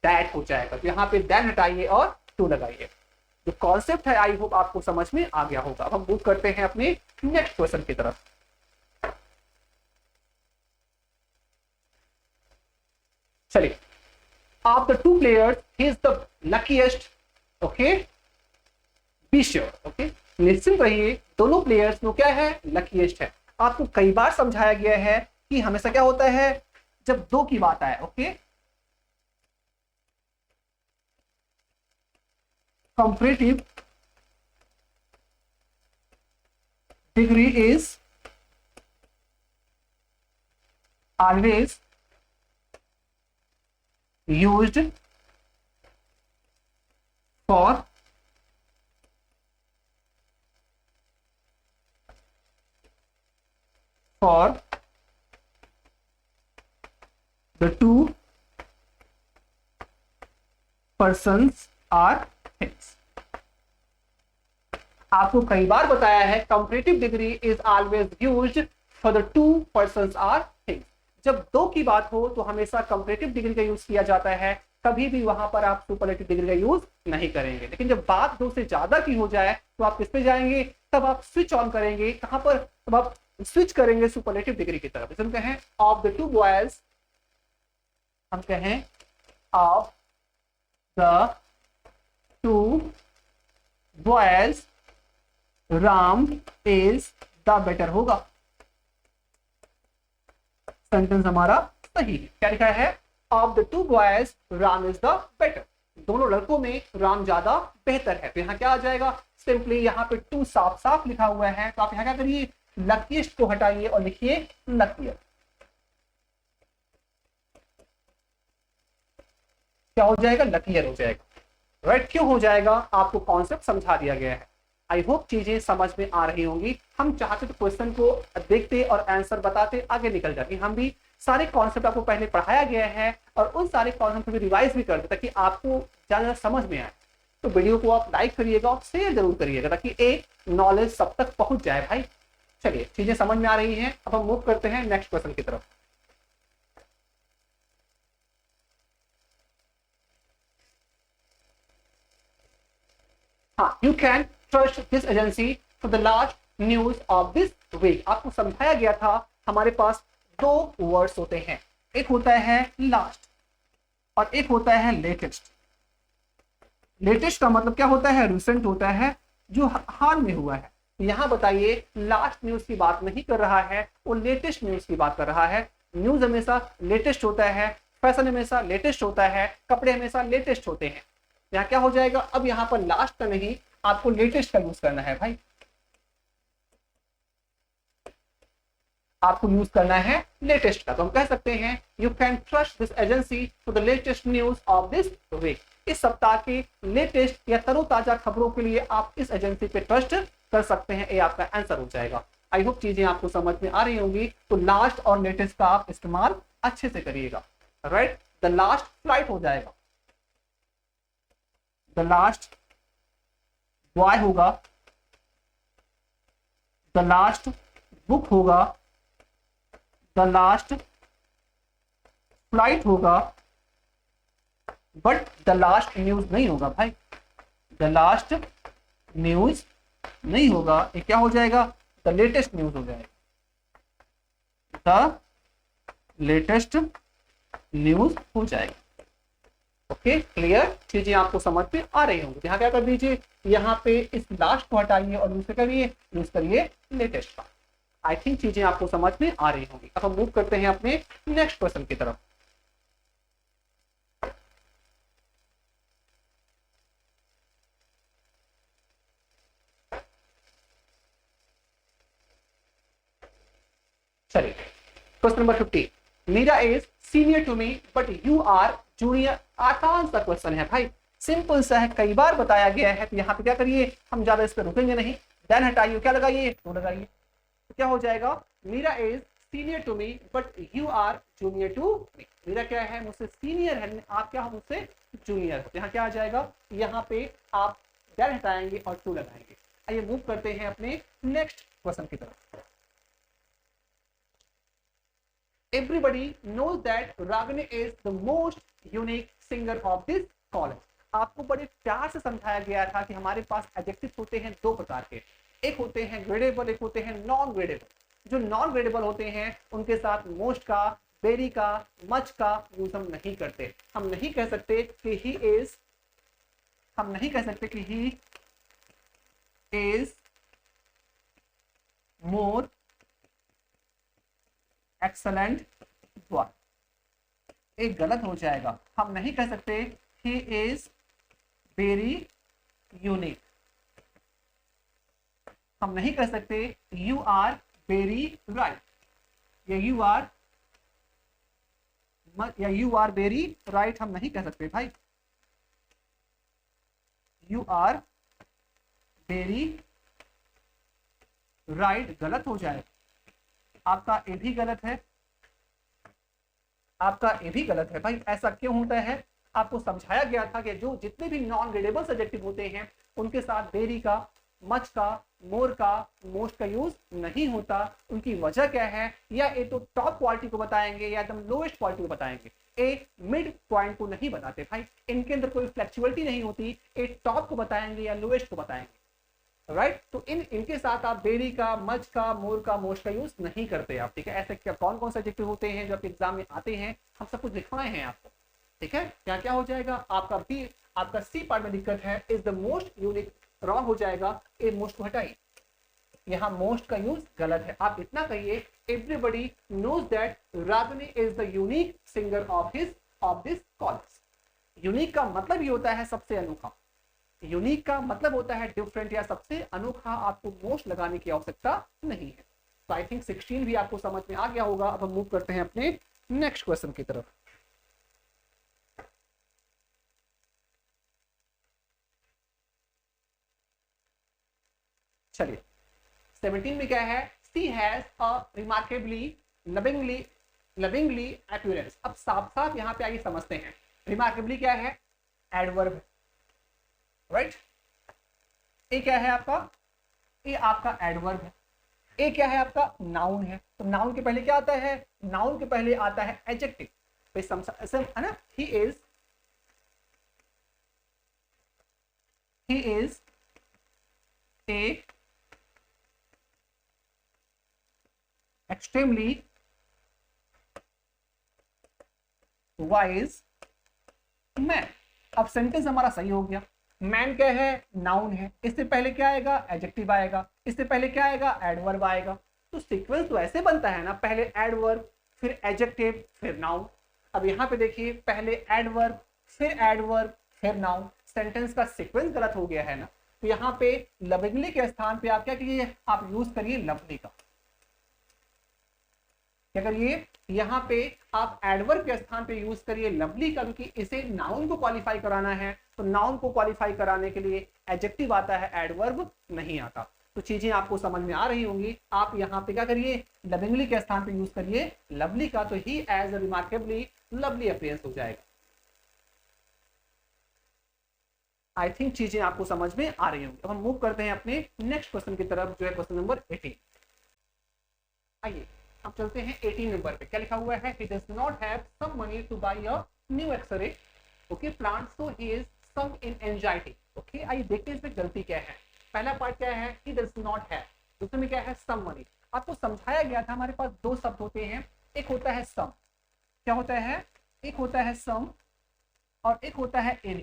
that हो जाएगा। तो यहाँ पे दैन हटाइए और टू लगाइए। जो कॉन्सेप्ट है आई होप आपको समझ में आ गया होगा। अब हम मूव करते हैं अपने नेक्स्ट क्वेश्चन की तरफ। चलिए, of the two players he is the luckiest, okay, be sure, okay, निश्चिंत रहिए, दोनों प्लेयर्स में क्या है, लकीएस्ट है। आपको कई बार समझाया गया है कि हमेशा क्या होता है जब दो की बात आए, okay, comparative degree is always used for the two persons are things। आपको कई बार बताया है comparative degree is always used for the two persons or things. जब दो की बात हो तो हमेशा कंपैरेटिव डिग्री का यूज किया जाता है, कभी भी वहां पर आप सुपरलेटिव डिग्री का यूज नहीं करेंगे। लेकिन जब बात दो से ज्यादा की हो जाए तो आप किस पे जाएंगे, तब आप स्विच ऑन करेंगे। कहां पर, तब आप स्विच करेंगे सुपरलेटिव डिग्री की तरफ। हम कहें ऑफ द टू बॉयज, हम कहें of the two boys Ram is the better होगा। सेंटेंस हमारा सही है। क्या लिखा है, of the two boys Ram is the better, दोनों लड़कों में राम ज्यादा बेहतर है। तो यहाँ क्या आ जाएगा, सिंपली यहाँ पे टू साफ साफ लिखा हुआ है, तो आप यहाँ क्या करिए, लकीएस्ट को हटाइए और लिखिए लकीयर। क्या हो जाएगा, लकीयर हो जाएगा। राइट, क्यों हो जाएगा, आपको कॉन्सेप्ट समझा दिया गया है। आई होप चीजें समझ में आ रही होंगी। हम चाहते तो क्वेश्चन को देखते और आंसर बताते आगे निकल जाते। हम भी सारे कॉन्सेप्ट आपको पहले पढ़ाया गया है और उन सारे कॉन्सेप्ट को रिवाइज भी करते ताकि आपको ज्यादा समझ में आए। तो वीडियो को आप लाइक करिएगा और शेयर जरूर करिएगा ताकि एक नॉलेज सब तक पहुंच जाए भाई। चलिए, चीजें समझ में आ रही हैं, अब हम मूव करते हैं नेक्स्ट क्वेश्चन की तरफ। हाँ, you can trust this agency for the last news of this week. आपको समझाया गया था हमारे पास दो वर्ड्स होते हैं, एक होता है लास्ट और एक होता है लेटेस्ट। लेटेस्ट का मतलब क्या होता है, रिसेंट होता है, जो हाल में हुआ है। यहां बताइए, लास्ट न्यूज की बात नहीं कर रहा है, वो लेटेस्ट न्यूज की बात कर रहा है। न्यूज हमेशा लेटेस्ट होता है, फैशन हमेशा लेटेस्ट होता है, कपड़े हमेशा लेटेस्ट होते हैं। यहाँ क्या हो जाएगा, अब यहाँ पर लास्ट का नहीं, आपको लेटेस्ट का यूज करना है भाई। आपको यूज करना है लेटेस्ट का। तो हम कह सकते हैं you can trust this agency for the latest news of this week. इस सप्ताह की लेटेस्ट या तरोताजा खबरों के लिए आप इस एजेंसी पे ट्रस्ट कर सकते हैं। ये आपका आंसर हो जाएगा। आई होप चीजें आपको समझ में आ रही होंगी। तो लास्ट और लेटेस्ट का आप इस्तेमाल अच्छे से करिएगा। राइट, द लास्ट फ्लाइट हो जाएगा, द लास्ट बॉय होगा, द लास्ट बुक होगा, द लास्ट फ्लाइट होगा, बट द लास्ट न्यूज नहीं होगा भाई। द लास्ट न्यूज नहीं होगा, ये क्या हो जाएगा, द लेटेस्ट न्यूज हो जाएगा, द लेटेस्ट न्यूज हो जाएगा। ओके, क्लियर, चीजें आपको समझ में आ रही होंगी। यहाँ क्या कर दीजिए, यहाँ पे इस लास्ट को हटाइए और यूज करिए, यूज करिए लेटेस्ट का। आई थिंक चीजें आपको समझ में आ रही होंगी। अब हम मूव करते हैं अपने नेक्स्ट क्वेश्चन की तरफ। चलिए, question number 50। Meera is senior to me but you are junior. आसान सा क्वेश्चन है भाई, सिंपल सा है, कई बार बताया गया है। तो यहाँ पे क्या करिए, हम ज्यादा इस पर रुकेंगे नहीं, देन हटाइए, क्या लगाइए, टू लगाइए। तो क्या हो जाएगा, Meera is senior to me but you are junior to me. Meera क्या है, मुझसे सीनियर है, आप क्या हो, मुझसे जूनियर हो। यहाँ क्या आ जाएगा, यहाँ पे आप देन हटाएंगे और टू लगाएंगे। आइए मूव करते हैं अपने नेक्स्ट क्वेश्चन की तरफ। Everybody knows that Ragini is the most unique singer of this college। आपको बड़े प्यार से समझाया गया था कि हमारे पास एडजेक्टिव होते हैं दो प्रकार के, एक होते हैं ग्रेडेबल, एक होते हैं नॉन ग्रेडेबल। जो नॉन ग्रेडेबल होते हैं उनके साथ मोस्ट का, वेरी का, मच का यूज हम नहीं करते। हम नहीं कह सकते कि ही इज, हम नहीं कह सकते कि he is more excellent boy, एक गलत हो जाएगा। हम नहीं कह सकते ही इज वेरी यूनिक, हम नहीं कह सकते यू आर वेरी राइट, या यू आर वेरी राइट हम नहीं कह सकते भाई। यू आर वेरी राइट गलत हो जाएगा, आपका ए भी गलत है, आपका ए भी गलत है भाई। ऐसा क्यों होता है, आपको समझाया गया था कि जो जितने भी नॉन ग्रेडेबल एडजेक्टिव होते हैं उनके साथ वेरी का, मच का, मोर का, मोस्ट का यूज नहीं होता। उनकी वजह क्या है, या ए तो टॉप क्वालिटी को बताएंगे या एकदम लोएस्ट क्वालिटी को बताएंगे, ए मिड पॉइंट को नहीं बताते भाई। इनके अंदर कोई फ्लैक्चुअलिटी नहीं होती, ए टॉप को बताएंगे या लोएस्ट को बताएंगे, राइट। तो इनके साथ आप वेरी का, मच का, मोर का, मोस्ट का यूज नहीं करते आप, ठीक है। ऐसे क्या कौन कौन से एडजेक्टिव होते हैं जो आपके एग्जाम में आते हैं, हम सब कुछ लिखवाए हैं आपको, ठीक है। क्या क्या हो जाएगा, आपका बी, आपका सी पार्ट में दिक्कत है, is the most unique wrong हो जाएगा, ए मोस्ट को हटाइए, यहाँ मोस्ट का यूज गलत है। आप इतना कहिए, everybody knows that Ragini is the unique singer of this college. Unique का मतलब ही होता है सबसे अनोखा, यूनिक का मतलब होता है डिफरेंट या सबसे अनोखा। आपको मोस्ट लगाने की आवश्यकता नहीं है। तो आई थिंक 16 भी आपको समझ में आ गया होगा। अब हम मूव करते हैं अपने नेक्स्ट क्वेश्चन की तरफ। चलिए 17 में क्या है, she has a remarkably lovingly appearance. अब साफ साफ यहाँ पे आइए समझते हैं, रिमार्केबली क्या है, एडवर्ब, राइट। ए क्या है आपका, ए आपका एडवर्ब है। ए क्या है आपका, नाउन है। तो नाउन के पहले क्या आता है, नाउन के पहले आता है एडजेक्टिव, है ना। He is a extremely wise man. अब सेंटेंस हमारा सही हो गया। मैन क्या है, नाउन है, इससे पहले क्या आएगा, एडजेक्टिव आएगा, इससे पहले क्या आएगा, एडवर्ब आएगा। तो सीक्वेंस तो ऐसे बनता है ना, पहले एडवर्ब, फिर एडजेक्टिव, फिर नाउन। अब यहाँ पे देखिए, पहले एडवर्ब, फिर नाउन। सेंटेंस का सीक्वेंस गलत हो गया है ना। तो यहाँ पे लविंगली के स्थान पे आप क्या करिए, आप यूज करिए लवली का। क्या करिए, यहाँ पे आप एडवर्ब के स्थान पे यूज करिए लवली का, क्योंकि इसे नाउन को क्वालिफाई कराना है। तो नाउन को क्वालिफाई कराने के लिए एडजेक्टिव आता है, एडवर्ब नहीं आता। तो चीजें आपको समझ में आ रही होंगी। आप यहाँ पे क्या करिए, लविंगली के स्थान पे यूज करिए लवली का, तो ही has a remarkably lovely appearance हो जाएगा। आई थिंक चीजें आपको समझ में आ रही होंगी। अब हम मूव करते हैं अपने नेक्स्ट क्वेश्चन की तरफ, जो है क्वेश्चन नंबर 18। आइए अब चलते हैं 18 नंबर पे। क्या लिखा हुआ है, he does not have some money to buy a new X-ray okay plant so he is sunk in anxiety। Okay आइए देखते हैं इसमें गलती क्या है। पहला पार्ट क्या है, he does not have, दूसरे में क्या है, some money। आपको समझाया गया था हमारे पास दो शब्द होते हैं, एक होता है some, क्या होता है, एक होता है some और एक होता है any।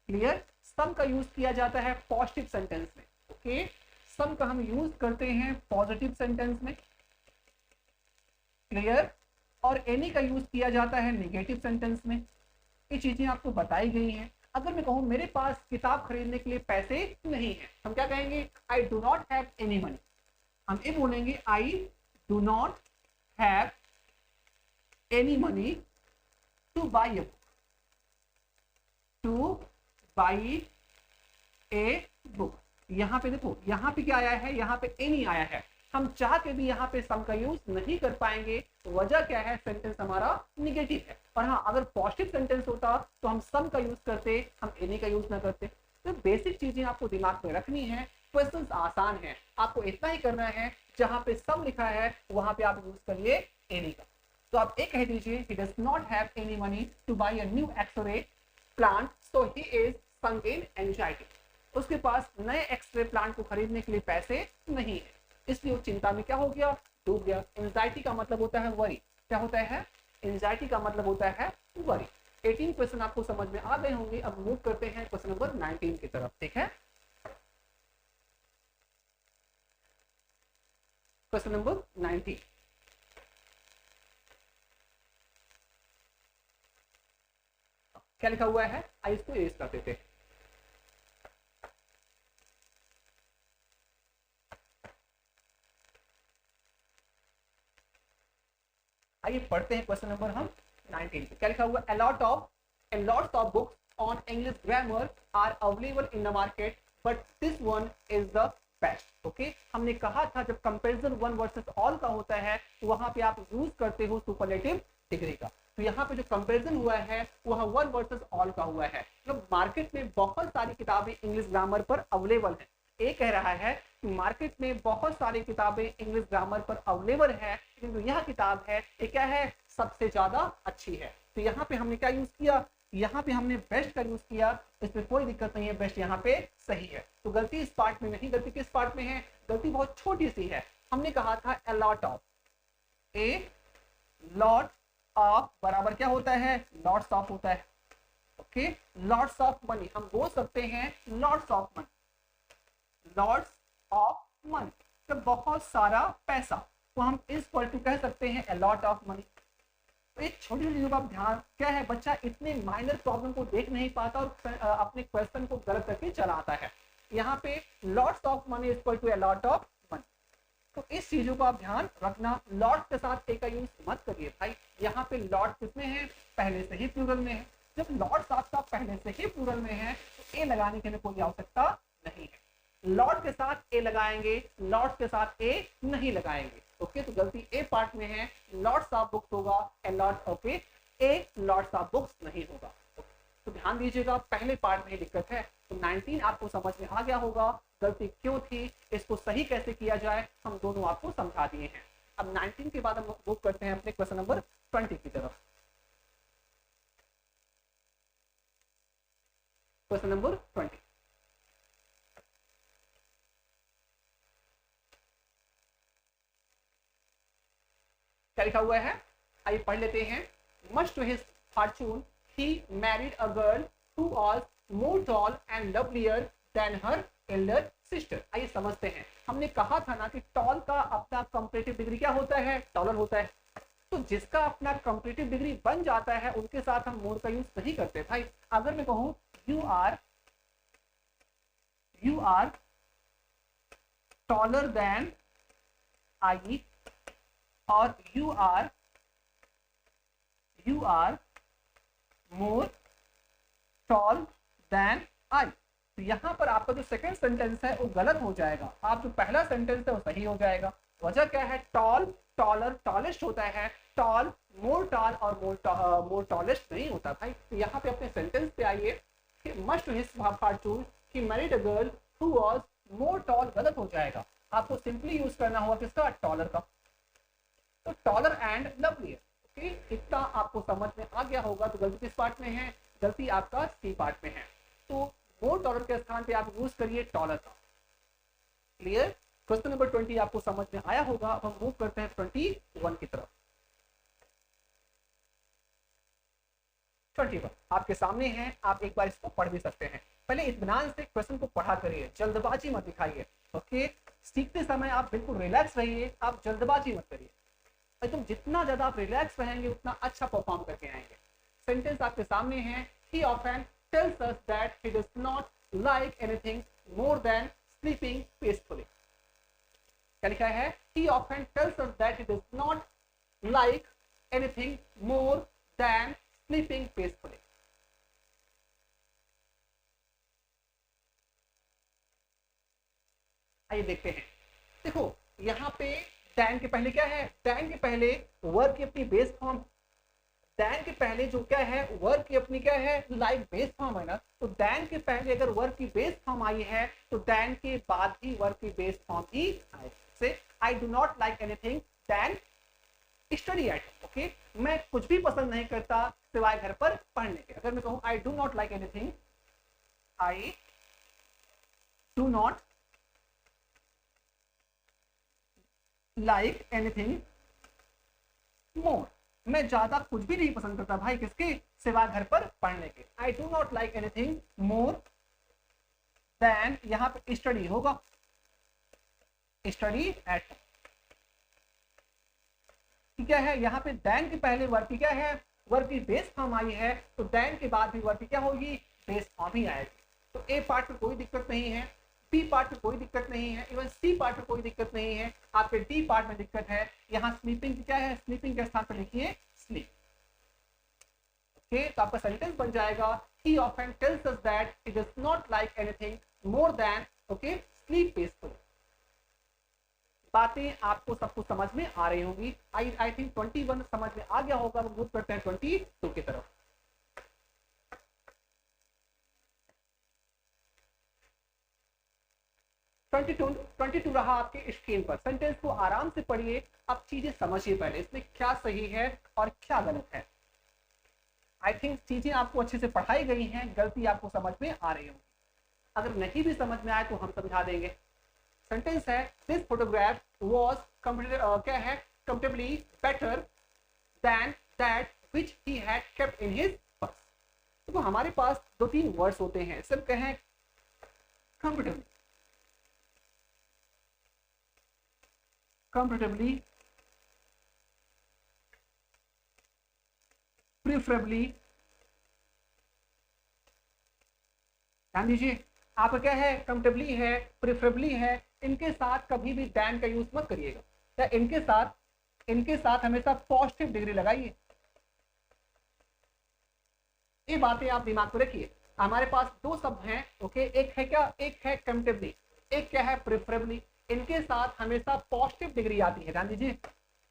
क्लियर, some का यूज किया जाता है पॉजिटिव सेंटेंस में, ओके। some का हम यूज करते हैं पॉजिटिव सेंटेंस में, क्लियर। और एनी का यूज किया जाता है नेगेटिव सेंटेंस में। ये चीजें आपको बताई गई हैं। अगर मैं कहूं मेरे पास किताब खरीदने के लिए पैसे नहीं है, हम क्या कहेंगे, आई do not have any money. हम ये बोलेंगे, आई do not have any money two by a book, two by a book. यहाँ पे देखो, यहाँ पे क्या आया है, यहाँ पे एनी आया है। हम चाह के भी यहाँ पे सम का यूज नहीं कर पाएंगे। वजह क्या है, सेंटेंस हमारा निगेटिव है। और हाँ, अगर पॉजिटिव सेंटेंस होता तो हम सम का यूज करते, हम एनी का यूज ना करते। तो बेसिक चीजें आपको दिमाग में रखनी है। क्वेश्चन आसान है, आपको इतना ही करना है, जहां पे सम लिखा है वहां पे आप यूज करिए एनी का। तो आप एक कह दीजिए, he does not have any money to buy a new X ray plant, so he is sunk in anxiety। उसके पास नए एक्सरे प्लांट को खरीदने के लिए पैसे नहीं है, इसलिए वो चिंता में क्या हो गया, डूब गया। एंजाइटी का मतलब होता है वरी। क्या होता है, एंजाइटी का मतलब होता है वरी। 18 क्वेश्चन आपको समझ में आ गए होंगे। अब मूव करते हैं क्वेश्चन नंबर 19 की तरफ। ठीक है, क्वेश्चन नंबर 19। क्या लिखा हुआ है, आइए इसको इरेज कर देते हैं। आइए पढ़ते हैं क्वेश्चन नंबर हम 19 पे। क्या लिखा हुआ, a lots of books on English grammar are available in the market, but this one is the best। Okay, हमने कहा था जब कंपैरिजन वन वर्सेस ऑल का होता है वहां पे आप यूज करते हो सुपरलेटिव डिग्री का। तो यहाँ पे जो कंपैरिजन हुआ है वह वन वर्सेस ऑल का हुआ है। मतलब मार्केट में बहुत सारी किताबें इंग्लिश ग्रामर पर अवेलेबल है। ये कह रहा है कि मार्केट में बहुत सारी किताबें इंग्लिश ग्रामर पर अवेलेबल है, लेकिन जो यह किताब है ये क्या है, सबसे ज्यादा अच्छी है। तो यहाँ पे हमने क्या यूज किया, यहाँ पे हमने बेस्ट का यूज किया। इसमें कोई दिक्कत नहीं है, बेस्ट यहाँ पे सही है। तो गलती इस पार्ट में नहीं, गलती किस पार्ट में है, गलती बहुत छोटी सी है। हमने कहा था ए लॉट ऑफ बराबर क्या होता है, लॉट्स ऑफ होता है। ओके, लॉट्स ऑफ मनी, हम बोल सकते हैं lots of money, lots of money, तो बहुत सारा पैसा। तो हम इस पर टू कह सकते हैं ए लॉट ऑफ मनी। तो एक छोटी छोटी चीजों का ध्यान क्या है, बच्चा इतने माइनर प्रॉब्लम को देख नहीं पाता और अपने क्वेश्चन को गलत करके चला आता है। यहाँ पे lots of money is equal to a lot of money. तो इस चीजों का आप ध्यान रखना, लॉट के साथ ए का यूज मत करिए भाई। यहाँ पे लॉट किसमें है, पहले से ही प्लूरल में है। जब लॉट साथ पहले से ही प्लूरल में है तो ए लगाने की हमें कोई आवश्यकता नहीं है। लॉट के साथ ए लगाएंगे, लॉट के साथ ए नहीं लगाएंगे। ओके, तो गलती ए पार्ट में है, लॉट्स ऑफ बुक्स होगा a lot. Okay, A lots of books नहीं होगा। तो ध्यान दीजिएगा, पहले पार्ट में ही दिक्कत है। तो 19 आपको समझ में आ गया होगा गलती क्यों थी, इसको सही कैसे किया जाए, हम दोनों आपको समझा दिए हैं। अब 19 के बाद हम मूव करते हैं अपने क्वेश्चन नंबर 20 की तरफ। क्वेश्चन नंबर 20, क्या लिखा हुआ है, आइए पढ़ लेते हैं। Much to his fortune he married a girl who was more tall and lovelier than her elder sister। आइए समझते हैं। हमने कहा था ना कि टॉल का अपना कंपैरेटिव डिग्री क्या होता है, टॉलर होता है। तो जिसका अपना कंपैरेटिव डिग्री बन जाता है उनके साथ हम मोर का यूज नहीं करते भाई। अगर मैं कहूं you are taller than I और you are more tall than I, तो यहां पर आपका जो सेकंड सेंटेंस है वो गलत हो जाएगा। आप जो पहला सेंटेंस है वो सही हो जाएगा। वजह क्या है, टॉल टॉलर टॉलेस्ट होता है, टॉल मोर टॉल और मोर टॉलेस्ट नहीं होता भाई। तो यहाँ पे अपने सेंटेंस पे आइए, much to his fortune he married a girl who was more tall, गलत हो जाएगा। आपको सिंपली यूज करना होगा किसका, टॉलर का। तो टॉलर एंड लवली, इतना आपको समझ में आ गया होगा। तो गलती किस पार्ट में है, गलती आपका सी पार्ट में है। तो मोर टॉलर के स्थान पे आप यूज करिए टॉलर का। क्लियर, क्वेश्चन नंबर 20 आपको समझ में आया होगा। अब हम मूव करते हैं 21 की तरफ। 21 आपके सामने है, आप एक बार इसको पढ़ भी सकते हैं। पहले इत्मीनान से क्वेश्चन को पढ़ा करिए, जल्दबाजी मत दिखाइए। ओके, सीखते समय आप बिल्कुल रिलैक्स रहिए, आप जल्दबाजी मत करिए। तुम जितना ज्यादा आप रिलैक्स रहेंगे उतना अच्छा परफॉर्म करके आएंगे। सेंटेंस आपके सामने है, he often tells us that he does not like anything more than sleeping peacefully। क्या लिखा है, he often tells us that he does not like anything more than sleeping peacefully? आइए देखते हैं। देखो यहाँ पे Dan के पहले क्या है, Dan के पहले वर्ब की अपनी बेस फॉर्म, Dan के पहले जो क्या है वर्ब की अपनी क्या है लाइक बेस फॉर्म है ना, तो Dan के पहले अगर वर्ब की बेस फॉर्म आई है तो Dan के बाद ही वर्ब की बेस फॉर्म ही आए। से I do not like anything than study at, okay, मैं कुछ भी पसंद नहीं करता सिवाय घर पर पढ़ने के। अगर मैं कहूं आई do not like anything, I do not like anything more, मैं ज्यादा कुछ भी नहीं पसंद करता भाई किसके, सिवाय घर पर पढ़ने के। आई do not like anything more than, यहां पे स्टडी होगा, स्टडी एट, क्या है यहाँ पे देन के पहले वर्ब की क्या है, वर्ब की बेस फॉर्म आई है, तो देन के बाद भी वर्ब की क्या होगी, बेस फॉर्म ही आएगी। तो ए पार्ट में कोई दिक्कत नहीं है, बी पार्ट में कोई दिक्कत नहीं है, इवन सी पार्ट में कोई दिक्कत नहीं है, आपके डी पार्ट में दिक्कत है। यहाँ स्लीपिंग क्या है, स्लीपिंग के स्थान पर लिखिए स्लीप, ओके। तो आपका सेंटेंस बन जाएगा he often tells us that he does not like anything more than, okay, sleep peacefully। बातें आपको सब कुछ समझ में आ रही होंगी। आई थिंक 21 समझ में आ गया होगा। मूव करते हैं 22 की तरफ। 22 रहा आपके स्क्रीन पर। सेंटेंस को आराम से पढ़िए, अब चीजें समझिए पहले इसमें क्या सही है और क्या गलत है। आई थिंक चीजें आपको अच्छे से पढ़ाई गई हैं, गलती आपको समझ में आ रही होगी। अगर नहीं भी समझ में आए तो हम समझा देंगे। सेंटेंस है दिस फोटोग्राफ वॉज क्या है comparably better than that which he had kept in his purse. तो हमारे पास 2-3 वर्ड्स होते हैं, सिर्फ कहें कंपेरेबली, कंपेरेबली, प्रेफरेबली। ध्यान दीजिए, आपका क्या है कंपेरेबली है, प्रेफरेबली है, इनके साथ कभी भी दैन का यूज मत करिएगा, या इनके साथ हमेशा पॉजिटिव डिग्री लगाइए। ये बातें आप दिमाग में रखिए। हमारे पास 2 शब्द हैं, ओके, एक है क्या, एक है कंपेरेबली, एक क्या है प्रेफरेबली। इनके साथ हमेशा पॉजिटिव डिग्री आती है। ध्यान दीजिए,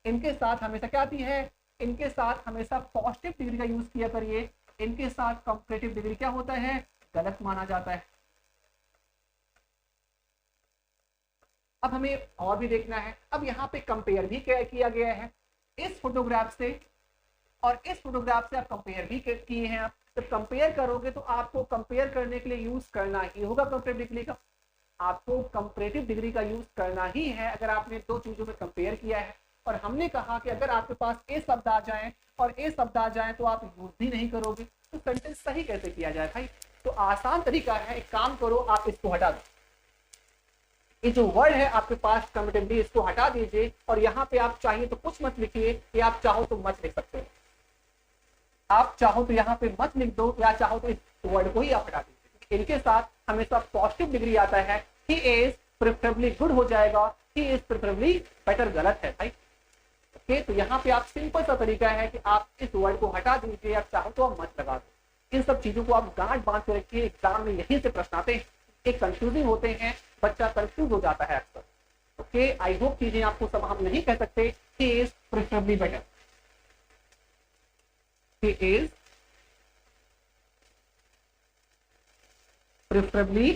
इनके साथ हमेशा क्या आती है, इनके साथ हमेशा पॉजिटिव डिग्री का यूज किया करिए। इनके साथ कंपेरेटिव डिग्री क्या होता है, गलत माना जाता है। अब हमें और भी देखना है। अब यहाँ पे कंपेयर भी किया गया है इस फोटोग्राफ से, और इस फोटोग्राफ से आप कंपेयर भी किए हैं। आप जब कंपेयर करोगे तो आपको कंपेयर करने के लिए यूज करना ही होगा कंपेरेटिव डिग्री का। आपको कंपेरेटिव डिग्री का यूज करना ही है अगर आपने 2 चीजों में कंपेयर किया है। और हमने कहा कि अगर आपके पास ए शब्द आ जाए और ए शब्द आ जाए तो आप यूज भी नहीं करोगे, तो सेंटेंस सही कैसे किया जाए भाई। तो आसान तरीका है, एक काम करो, आप इसको हटा दो। ये जो वर्ड है आपके पास कंपेरेटिवली, इसको हटा दीजिए, और यहाँ पे आप चाहिए तो कुछ मत लिखिए, या आप चाहो तो मत लिख सकते हो। आप चाहो तो यहाँ पे मत लिख दो, या चाहो तो इस वर्ड को ही आप हटा दीजिए। इनके साथ हमेशा पॉजिटिव डिग्री आता है। ही इज प्रेफरेबली गुड हो जाएगा, ही इज प्रेफरेबली बेटर गलत है भाई। ओके, तो यहाँ पे आप सिंपल सा तरीका है कि आप इस वर्ड को हटा दीजिए, आप चाहो तो आप मत लगा दो। इन सब चीजों को आप गांठ बांध के रखिए, एग्जाम में यहीं से प्रश्न आते हैं। एक कंफ्यूजिंग होते हैं, बच्चा कंफ्यूज हो जाता है अक्सर। ओके, आई होप चीजें आपको सब हम नहीं कह सकते he is preferably better, he is preferably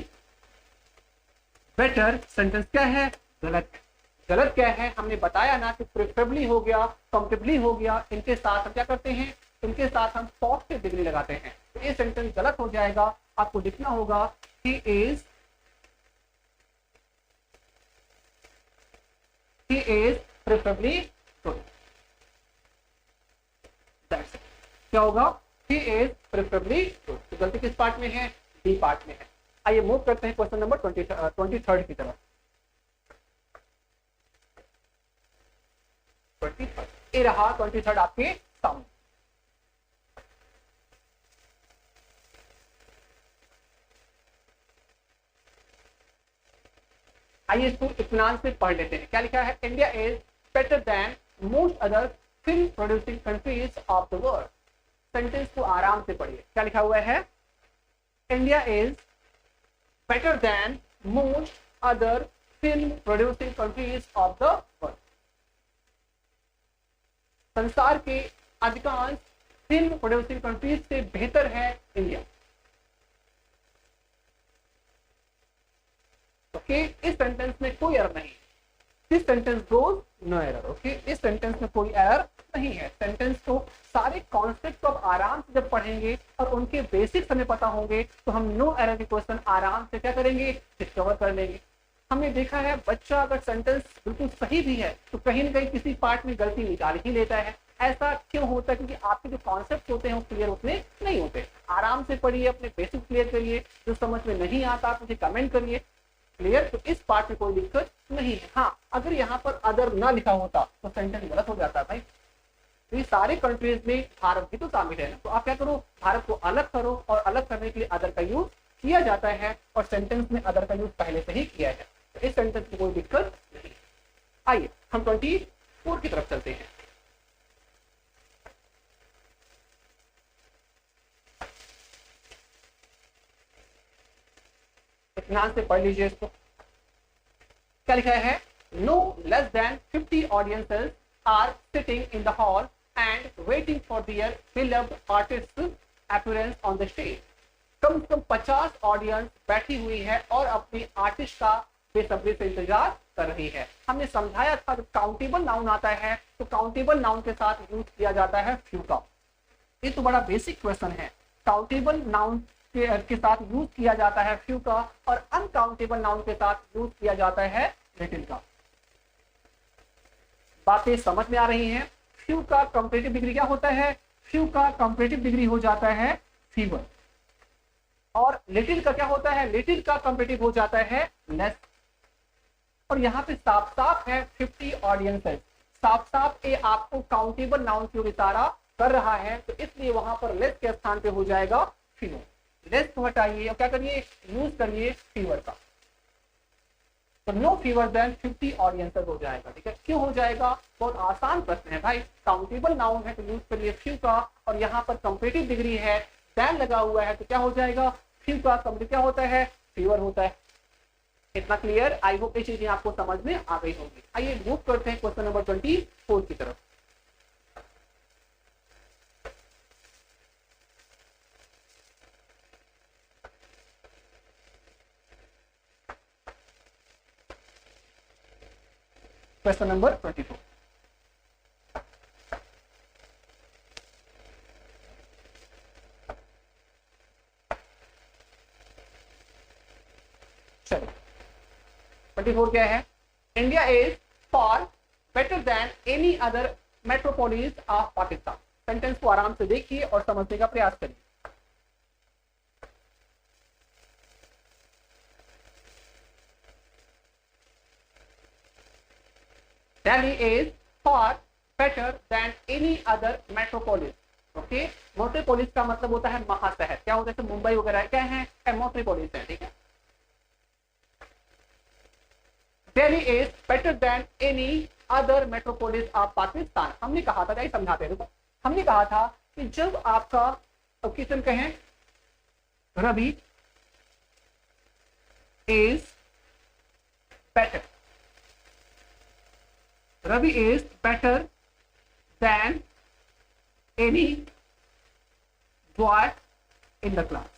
better. Sentence क्या है, गलत। गलत क्या है, हमने बताया ना कि प्रेफरेबली हो गया, कंपेरेबली हो गया, इनके साथ हम क्या करते हैं, इनके साथ हम पॉजिटिव डिग्री लगाते हैं। तो ये सेंटेंस गलत हो जाएगा। आपको लिखना होगा he is preferably good। That's it। क्या होगा, he is preferably good। तो गलती किस पार्ट में है, डी पार्ट में है। आइए मूव करते हैं क्वेश्चन नंबर 23 की तरफ। 23 ये रहा 23 आपके सामने। आइए इसको इत्मीनान से पढ़ लेते हैं। क्या लिखा है, India is better than most other film producing countries of the world. Sentence को आराम से पढ़िए, क्या लिखा हुआ है? India is better than most other film producing countries of the world. संसार के अधिकांश फिल्म प्रोड्यूसिंग कंट्रीज से बेहतर है इंडिया। ओके, इस सेंटेंस में कोई एरर नहीं। This sentence goes no error. Okay, इस सेंटेंस में कोई एरर नहीं है। सेंटेंस को सारे कॉन्सेप्ट को आप आराम से जब पढ़ेंगे और उनके बेसिक्स हमें पता होंगे तो हम नो एरर के क्वेश्चन आराम से क्या करेंगे? डिस्कवर कर लेंगे। हमने देखा है बच्चा अगर सेंटेंस बिल्कुल सही भी है तो कहीं ना कहीं किसी पार्ट में गलती निकाल ही लेता है। ऐसा क्यों होता है? क्योंकि आपके जो कॉन्सेप्ट होते हैं वो क्लियर उतने नहीं होते। आराम से पढ़िए, अपने बेसिक क्लियर करिए। जो समझ में नहीं आता आप मुझे कमेंट करिए। क्लियर? तो इस पार्ट में कोई दिक्कत नहीं है। हाँ, अगर यहाँ पर अदर ना लिखा होता तो सेंटेंस गलत हो जाता है भाई। तो ये सारे कंट्रीज में भारत भी तो शामिल है ना, तो आप क्या करो? भारत को अलग करो और अलग करने के लिए अदर का यूज किया जाता है और सेंटेंस में अदर का यूज पहले से ही किया है। तो इस सेंटेंस में कोई दिक्कत नहीं। आइए हम 24 की तरफ चलते हैं। ध्यान से पढ़ लीजिए इसको। क्या लिखा है? No less than 50 audiences are sitting in the hall and waiting for their beloved artist appearance on the stage. कम से कम 50 ऑडियंस बैठी हुई है और अपने आर्टिस्ट का बेसब्री से इंतजार कर रही है। हमने समझाया था जब काउंटेबल नाउन आता है तो काउंटेबल नाउन के साथ यूज किया जाता है फ्यू का। ये तो बड़ा बेसिक क्वेश्चन है। काउंटेबल नाउन के साथ यूज किया जाता है फ्यू का और अनकाउंटेबल नाउन के साथ यूज किया जाता है लिटिल का। बातें समझ में आ रही हैं? फ्यू का कंपैरेटिव डिग्री क्या होता है? फ्यू का कंपैरेटिव डिग्री हो जाता है फीवर। और लिटिल का क्या होता है? लिटिल का कंपैरेटिव हो जाता है लेस। और यहाँ पे साफ साफ है 50 ऑडियंसेस। साफ साफ ये आपको काउंटेबल नाउन की ओर इशारा कर रहा है, तो इसलिए वहां पर लेस के स्थान पे हो जाएगा फीवर। लेस को हटाइए और क्या करिए? यूज करिए फीवर का। तो नो फीवर देन 50 ऑडियंसेस हो जाएगा। ठीक है, क्यों हो जाएगा? बहुत आसान प्रश्न है भाई। काउंटेबल नाउन है तो यूज करिए फ्यू का और यहाँ पर कंपैरेटिव डिग्री है, देन लगा हुआ है तो क्या हो जाएगा? फ्यू का कंपैरेटिव क्या होता है? फीवर होता है। इतना क्लियर? आई होप ये चीजें आपको समझ में आ गई होंगी। आइए मूव करते हैं क्वेश्चन नंबर 24 की तरफ। Question number 24। चलो 24 क्या है? India is for better than any other metropolis of Pakistan. Sentence को आराम से देखिए और समझने का प्रयास करिए। Delhi is far better than any other metropolis. Okay, metropolis का मतलब होता है महाशहर। क्या होता है? मुंबई वगैरह क्या है? मेट्रोपोलिस है। ठीक है, Delhi is better than any other metropolis of Pakistan. हमने कहा था, समझाते हैं, हमने कहा था कि जब आपका क्वेश्चन कहें Ravi is better, Ravi is better than any boy in the class.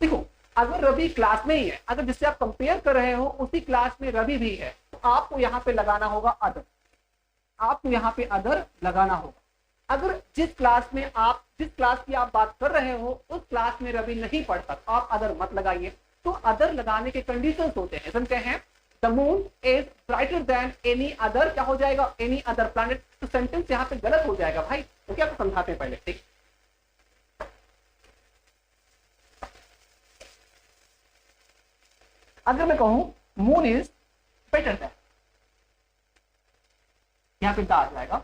देखो, अगर रवि क्लास में ही है, अगर जिससे आप कंपेयर कर रहे हो उसी क्लास में रवि भी है, तो आपको यहां पे लगाना होगा अदर। आपको यहां पे अदर लगाना होगा। अगर जिस क्लास की आप बात कर रहे हो उस क्लास में रवि नहीं पढ़ता तो आप अदर मत लगाइए। तो अदर लगाने के कंडीशंस होते हैं। समझते हैं? The moon is brighter than any other, क्या हो जाएगा? Any other planet। तो सेंटेंस यहाँ पे गलत हो जाएगा भाई। तो क्या आपको समझाते हैं पहले। ठीक, अगर मैं कहूं मून इज बेटर देन, यहाँ पे आ जाएगा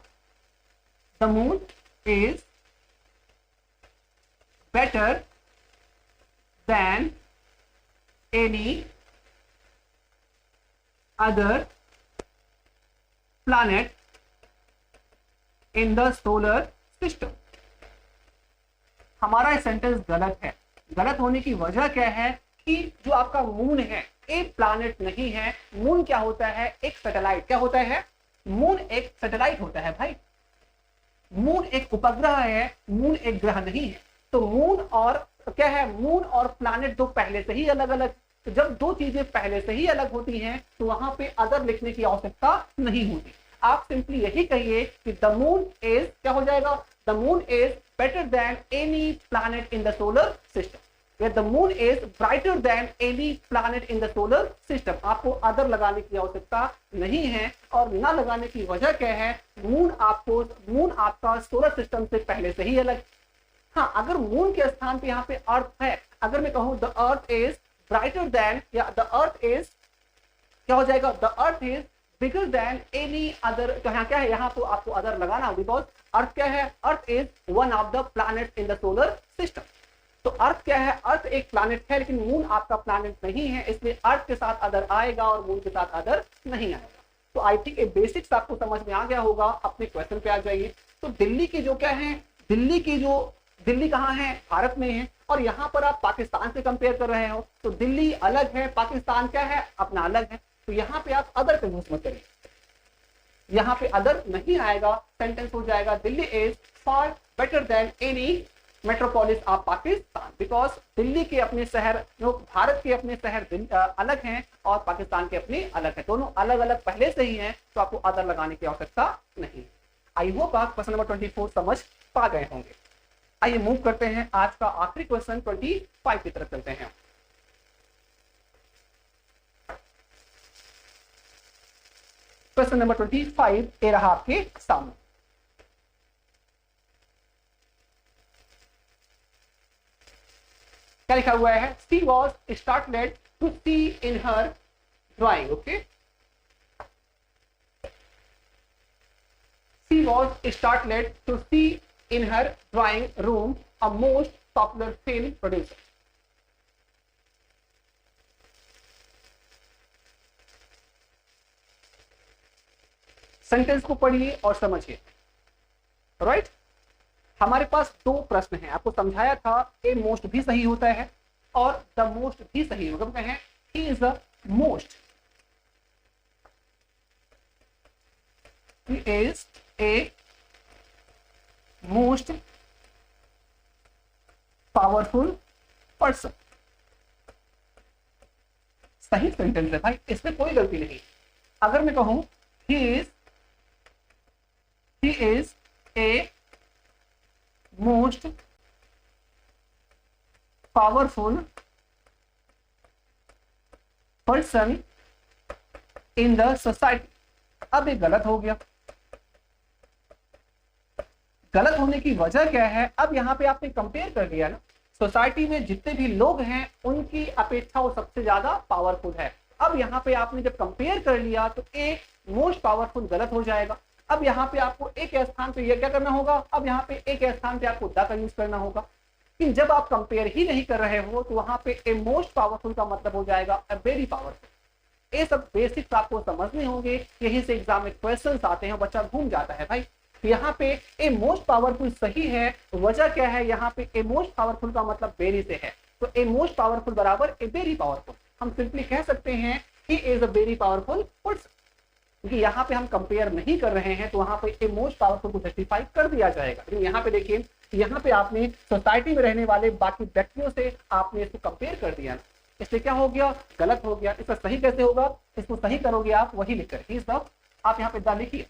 the moon is better than any other planet in the solar system. हमारा सेंटेंस गलत है। गलत होने की वजह क्या है कि जो आपका मून है एक प्लैनेट नहीं है। मून क्या होता है? एक सैटेलाइट। क्या होता है? मून एक सैटेलाइट होता है भाई। मून एक उपग्रह है, मून एक ग्रह नहीं है। तो मून और क्या है? मून और प्लैनेट दो पहले से ही अलग अलग। तो जब दो चीजें पहले से ही अलग होती हैं तो वहां पे अदर लिखने की आवश्यकता नहीं होती। आप सिंपली यही कहिए कि द मून इज, क्या हो जाएगा? The moon is better than any planet in the solar system. The moon is brighter then any planet in the solar system. आपको अदर लगाने की आवश्यकता नहीं है। और ना लगाने की वजह क्या है? मून आपका सोलर सिस्टम से पहले से ही अलग। हाँ, अगर मून के स्थान पे यहाँ पे अर्थ है, अगर मैं कहूं the earth is brighter then, या द अर्थ इज, क्या हो जाएगा? The earth is bigger than any other. तो यहाँ क्या है? यहाँ तो आपको अदर लगाना हो, बिकॉज अर्थ क्या है? Earth is one of the planet in the solar system. तो अर्थ क्या है? अर्थ एक प्लैनेट है, लेकिन मून आपका प्लैनेट नहीं है, इसलिए अर्थ के साथ अदर आएगा और मून के साथ अदर नहीं आएगा। तो आई थिंक ये बेसिक्स आपको समझ में आ गया होगा। अपने क्वेश्चन पे आ जाइए। तो दिल्ली की जो क्या है, दिल्ली कहाँ है? भारत में है। और यहाँ पर आप पाकिस्तान से कंपेयर कर रहे हो, तो दिल्ली अलग है, पाकिस्तान क्या है? अपना अलग है। तो यहाँ पे आप अदर पे यूज मत करिए, यहाँ पे अदर नहीं आएगा। सेंटेंस हो जाएगा Delhi is far better than any metropolis of Pakistan. Because Delhi के अपने शहर, जो भारत के अपने शहर अलग हैं और पाकिस्तान के अपने अलग है। दोनों अलग अलग पहले से ही हैं, तो आपको अदर लगाने की आवश्यकता नहीं। आई होप आप क्वेश्चन नंबर 24 समझ पा गए होंगे। आइए मूव करते हैं आज का आखिरी क्वेश्चन 25 की तरफ चलते हैं। क्वेश्चन नंबर 25 ये रहा आपके सामने। क्या लिखा हुआ है? She was startled to see in her drawing. Okay, she was startled to see in her drawing room a most popular film producer। Sentence को पढ़िए और समझिए। राइट, हमारे पास दो प्रश्न हैं। आपको समझाया था ए मोस्ट भी सही होता है और द मोस्ट भी सही होगा। मतलब कहें he is the most, he is a most powerful person. सही सेंटेंस है भाई, इसमें कोई गलती नहीं। अगर मैं कहूं he is a most powerful person in the society, अब ये गलत हो गया। गलत होने की वजह क्या है? अब यहाँ पे आपने कंपेयर कर लिया ना, सोसाइटी में जितने भी लोग हैं उनकी अपेक्षा वो सबसे ज्यादा पावरफुल है। अब यहाँ पे आपने जब कंपेयर कर लिया तो ए मोस्ट पावरफुल गलत हो जाएगा। अब यहाँ पे आपको एक स्थान पे ये क्या करना होगा? अब यहाँ पे एक स्थान पे आपको द का यूज करना होगा। कि जब आप कंपेयर ही नहीं कर रहे हो तो वहां पे ए मोस्ट पावरफुल का मतलब हो जाएगा अ वेरी पावरफुल। ये सब बेसिक्स आपको समझने होंगे, यहीं से एग्जाम में क्वेश्चन आते हैं, बच्चा घूम जाता है भाई। यहाँ पे ए मोस्ट पावरफुल सही है, वजह क्या है? यहाँ पे ए मोस्ट पावरफुल का मतलब वेरी से है, तो ए मोस्ट पावरफुल बराबर ए वेरी पावरफुल। हम सिंपली कह सकते हैं he is a very powerful person, क्योंकि यहाँ पे हम कंपेयर नहीं कर रहे हैं तो वहां पे ए मोस्ट पावरफुल को जस्टिफाई कर दिया जाएगा। लेकिन यहाँ पे देखिए, यहाँ पे आपने सोसाइटी में रहने वाले बाकी व्यक्तियों से आपने इसको कंपेयर कर दिया, इससे क्या हो गया? गलत हो गया। इसका सही कैसे होगा? इसको सही करोगे आप वही लिखकर, ही इज द, आप यहाँ पे द लिखिए,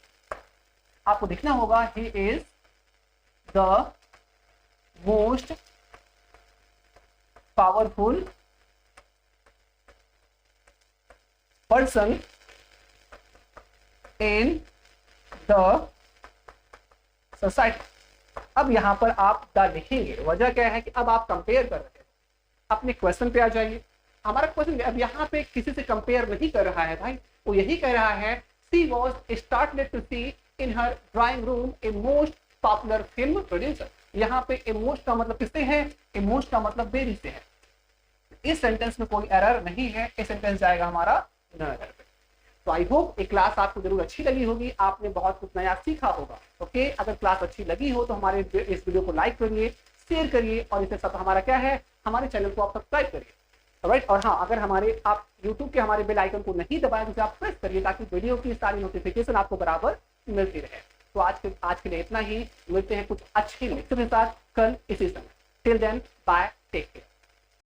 आपको लिखना होगा he is the most powerful person in the society. अब यहां पर आप द लिखेंगे, वजह क्या है कि अब आप कंपेयर कर रहे हैं। अपने क्वेश्चन पे आ जाइए। हमारा क्वेश्चन अब यहाँ पे किसी से कंपेयर नहीं कर रहा है भाई, वो यही कह रहा है she was startled to see in her drawing room a most popular film producer. यहाँ पे ए मोस्ट का मतलब किससे है? ए मोस्ट का मतलब वेरी से है। इस सेंटेंस में कोई एरर नहीं है, इस सेंटेंस जाएगा हमारा नो एरर पे। तो आई होप ये क्लास आपको जरूर अच्छी लगी होगी, आपने बहुत कुछ नया सीखा होगा। ओके, अगर क्लास अच्छी लगी हो तो हमारे इस वीडियो को लाइक करिए, शेयर करिए और इसके साथ हमारा क्या है, हमारे चैनल को आप सब्सक्राइब करिए। राइट, और हाँ, अगर आप यूट्यूब के हमारे बेल आइकन को नहीं दबाएं तो आप प्रेस करिए ताकि वीडियो की सारी नोटिफिकेशन आपको बराबर मिलती रहे। तो आज के लिए इतना ही, मिलते हैं कुछ अच्छे लेक्चर के साथ कल इसी समय। Till then, bye, take care.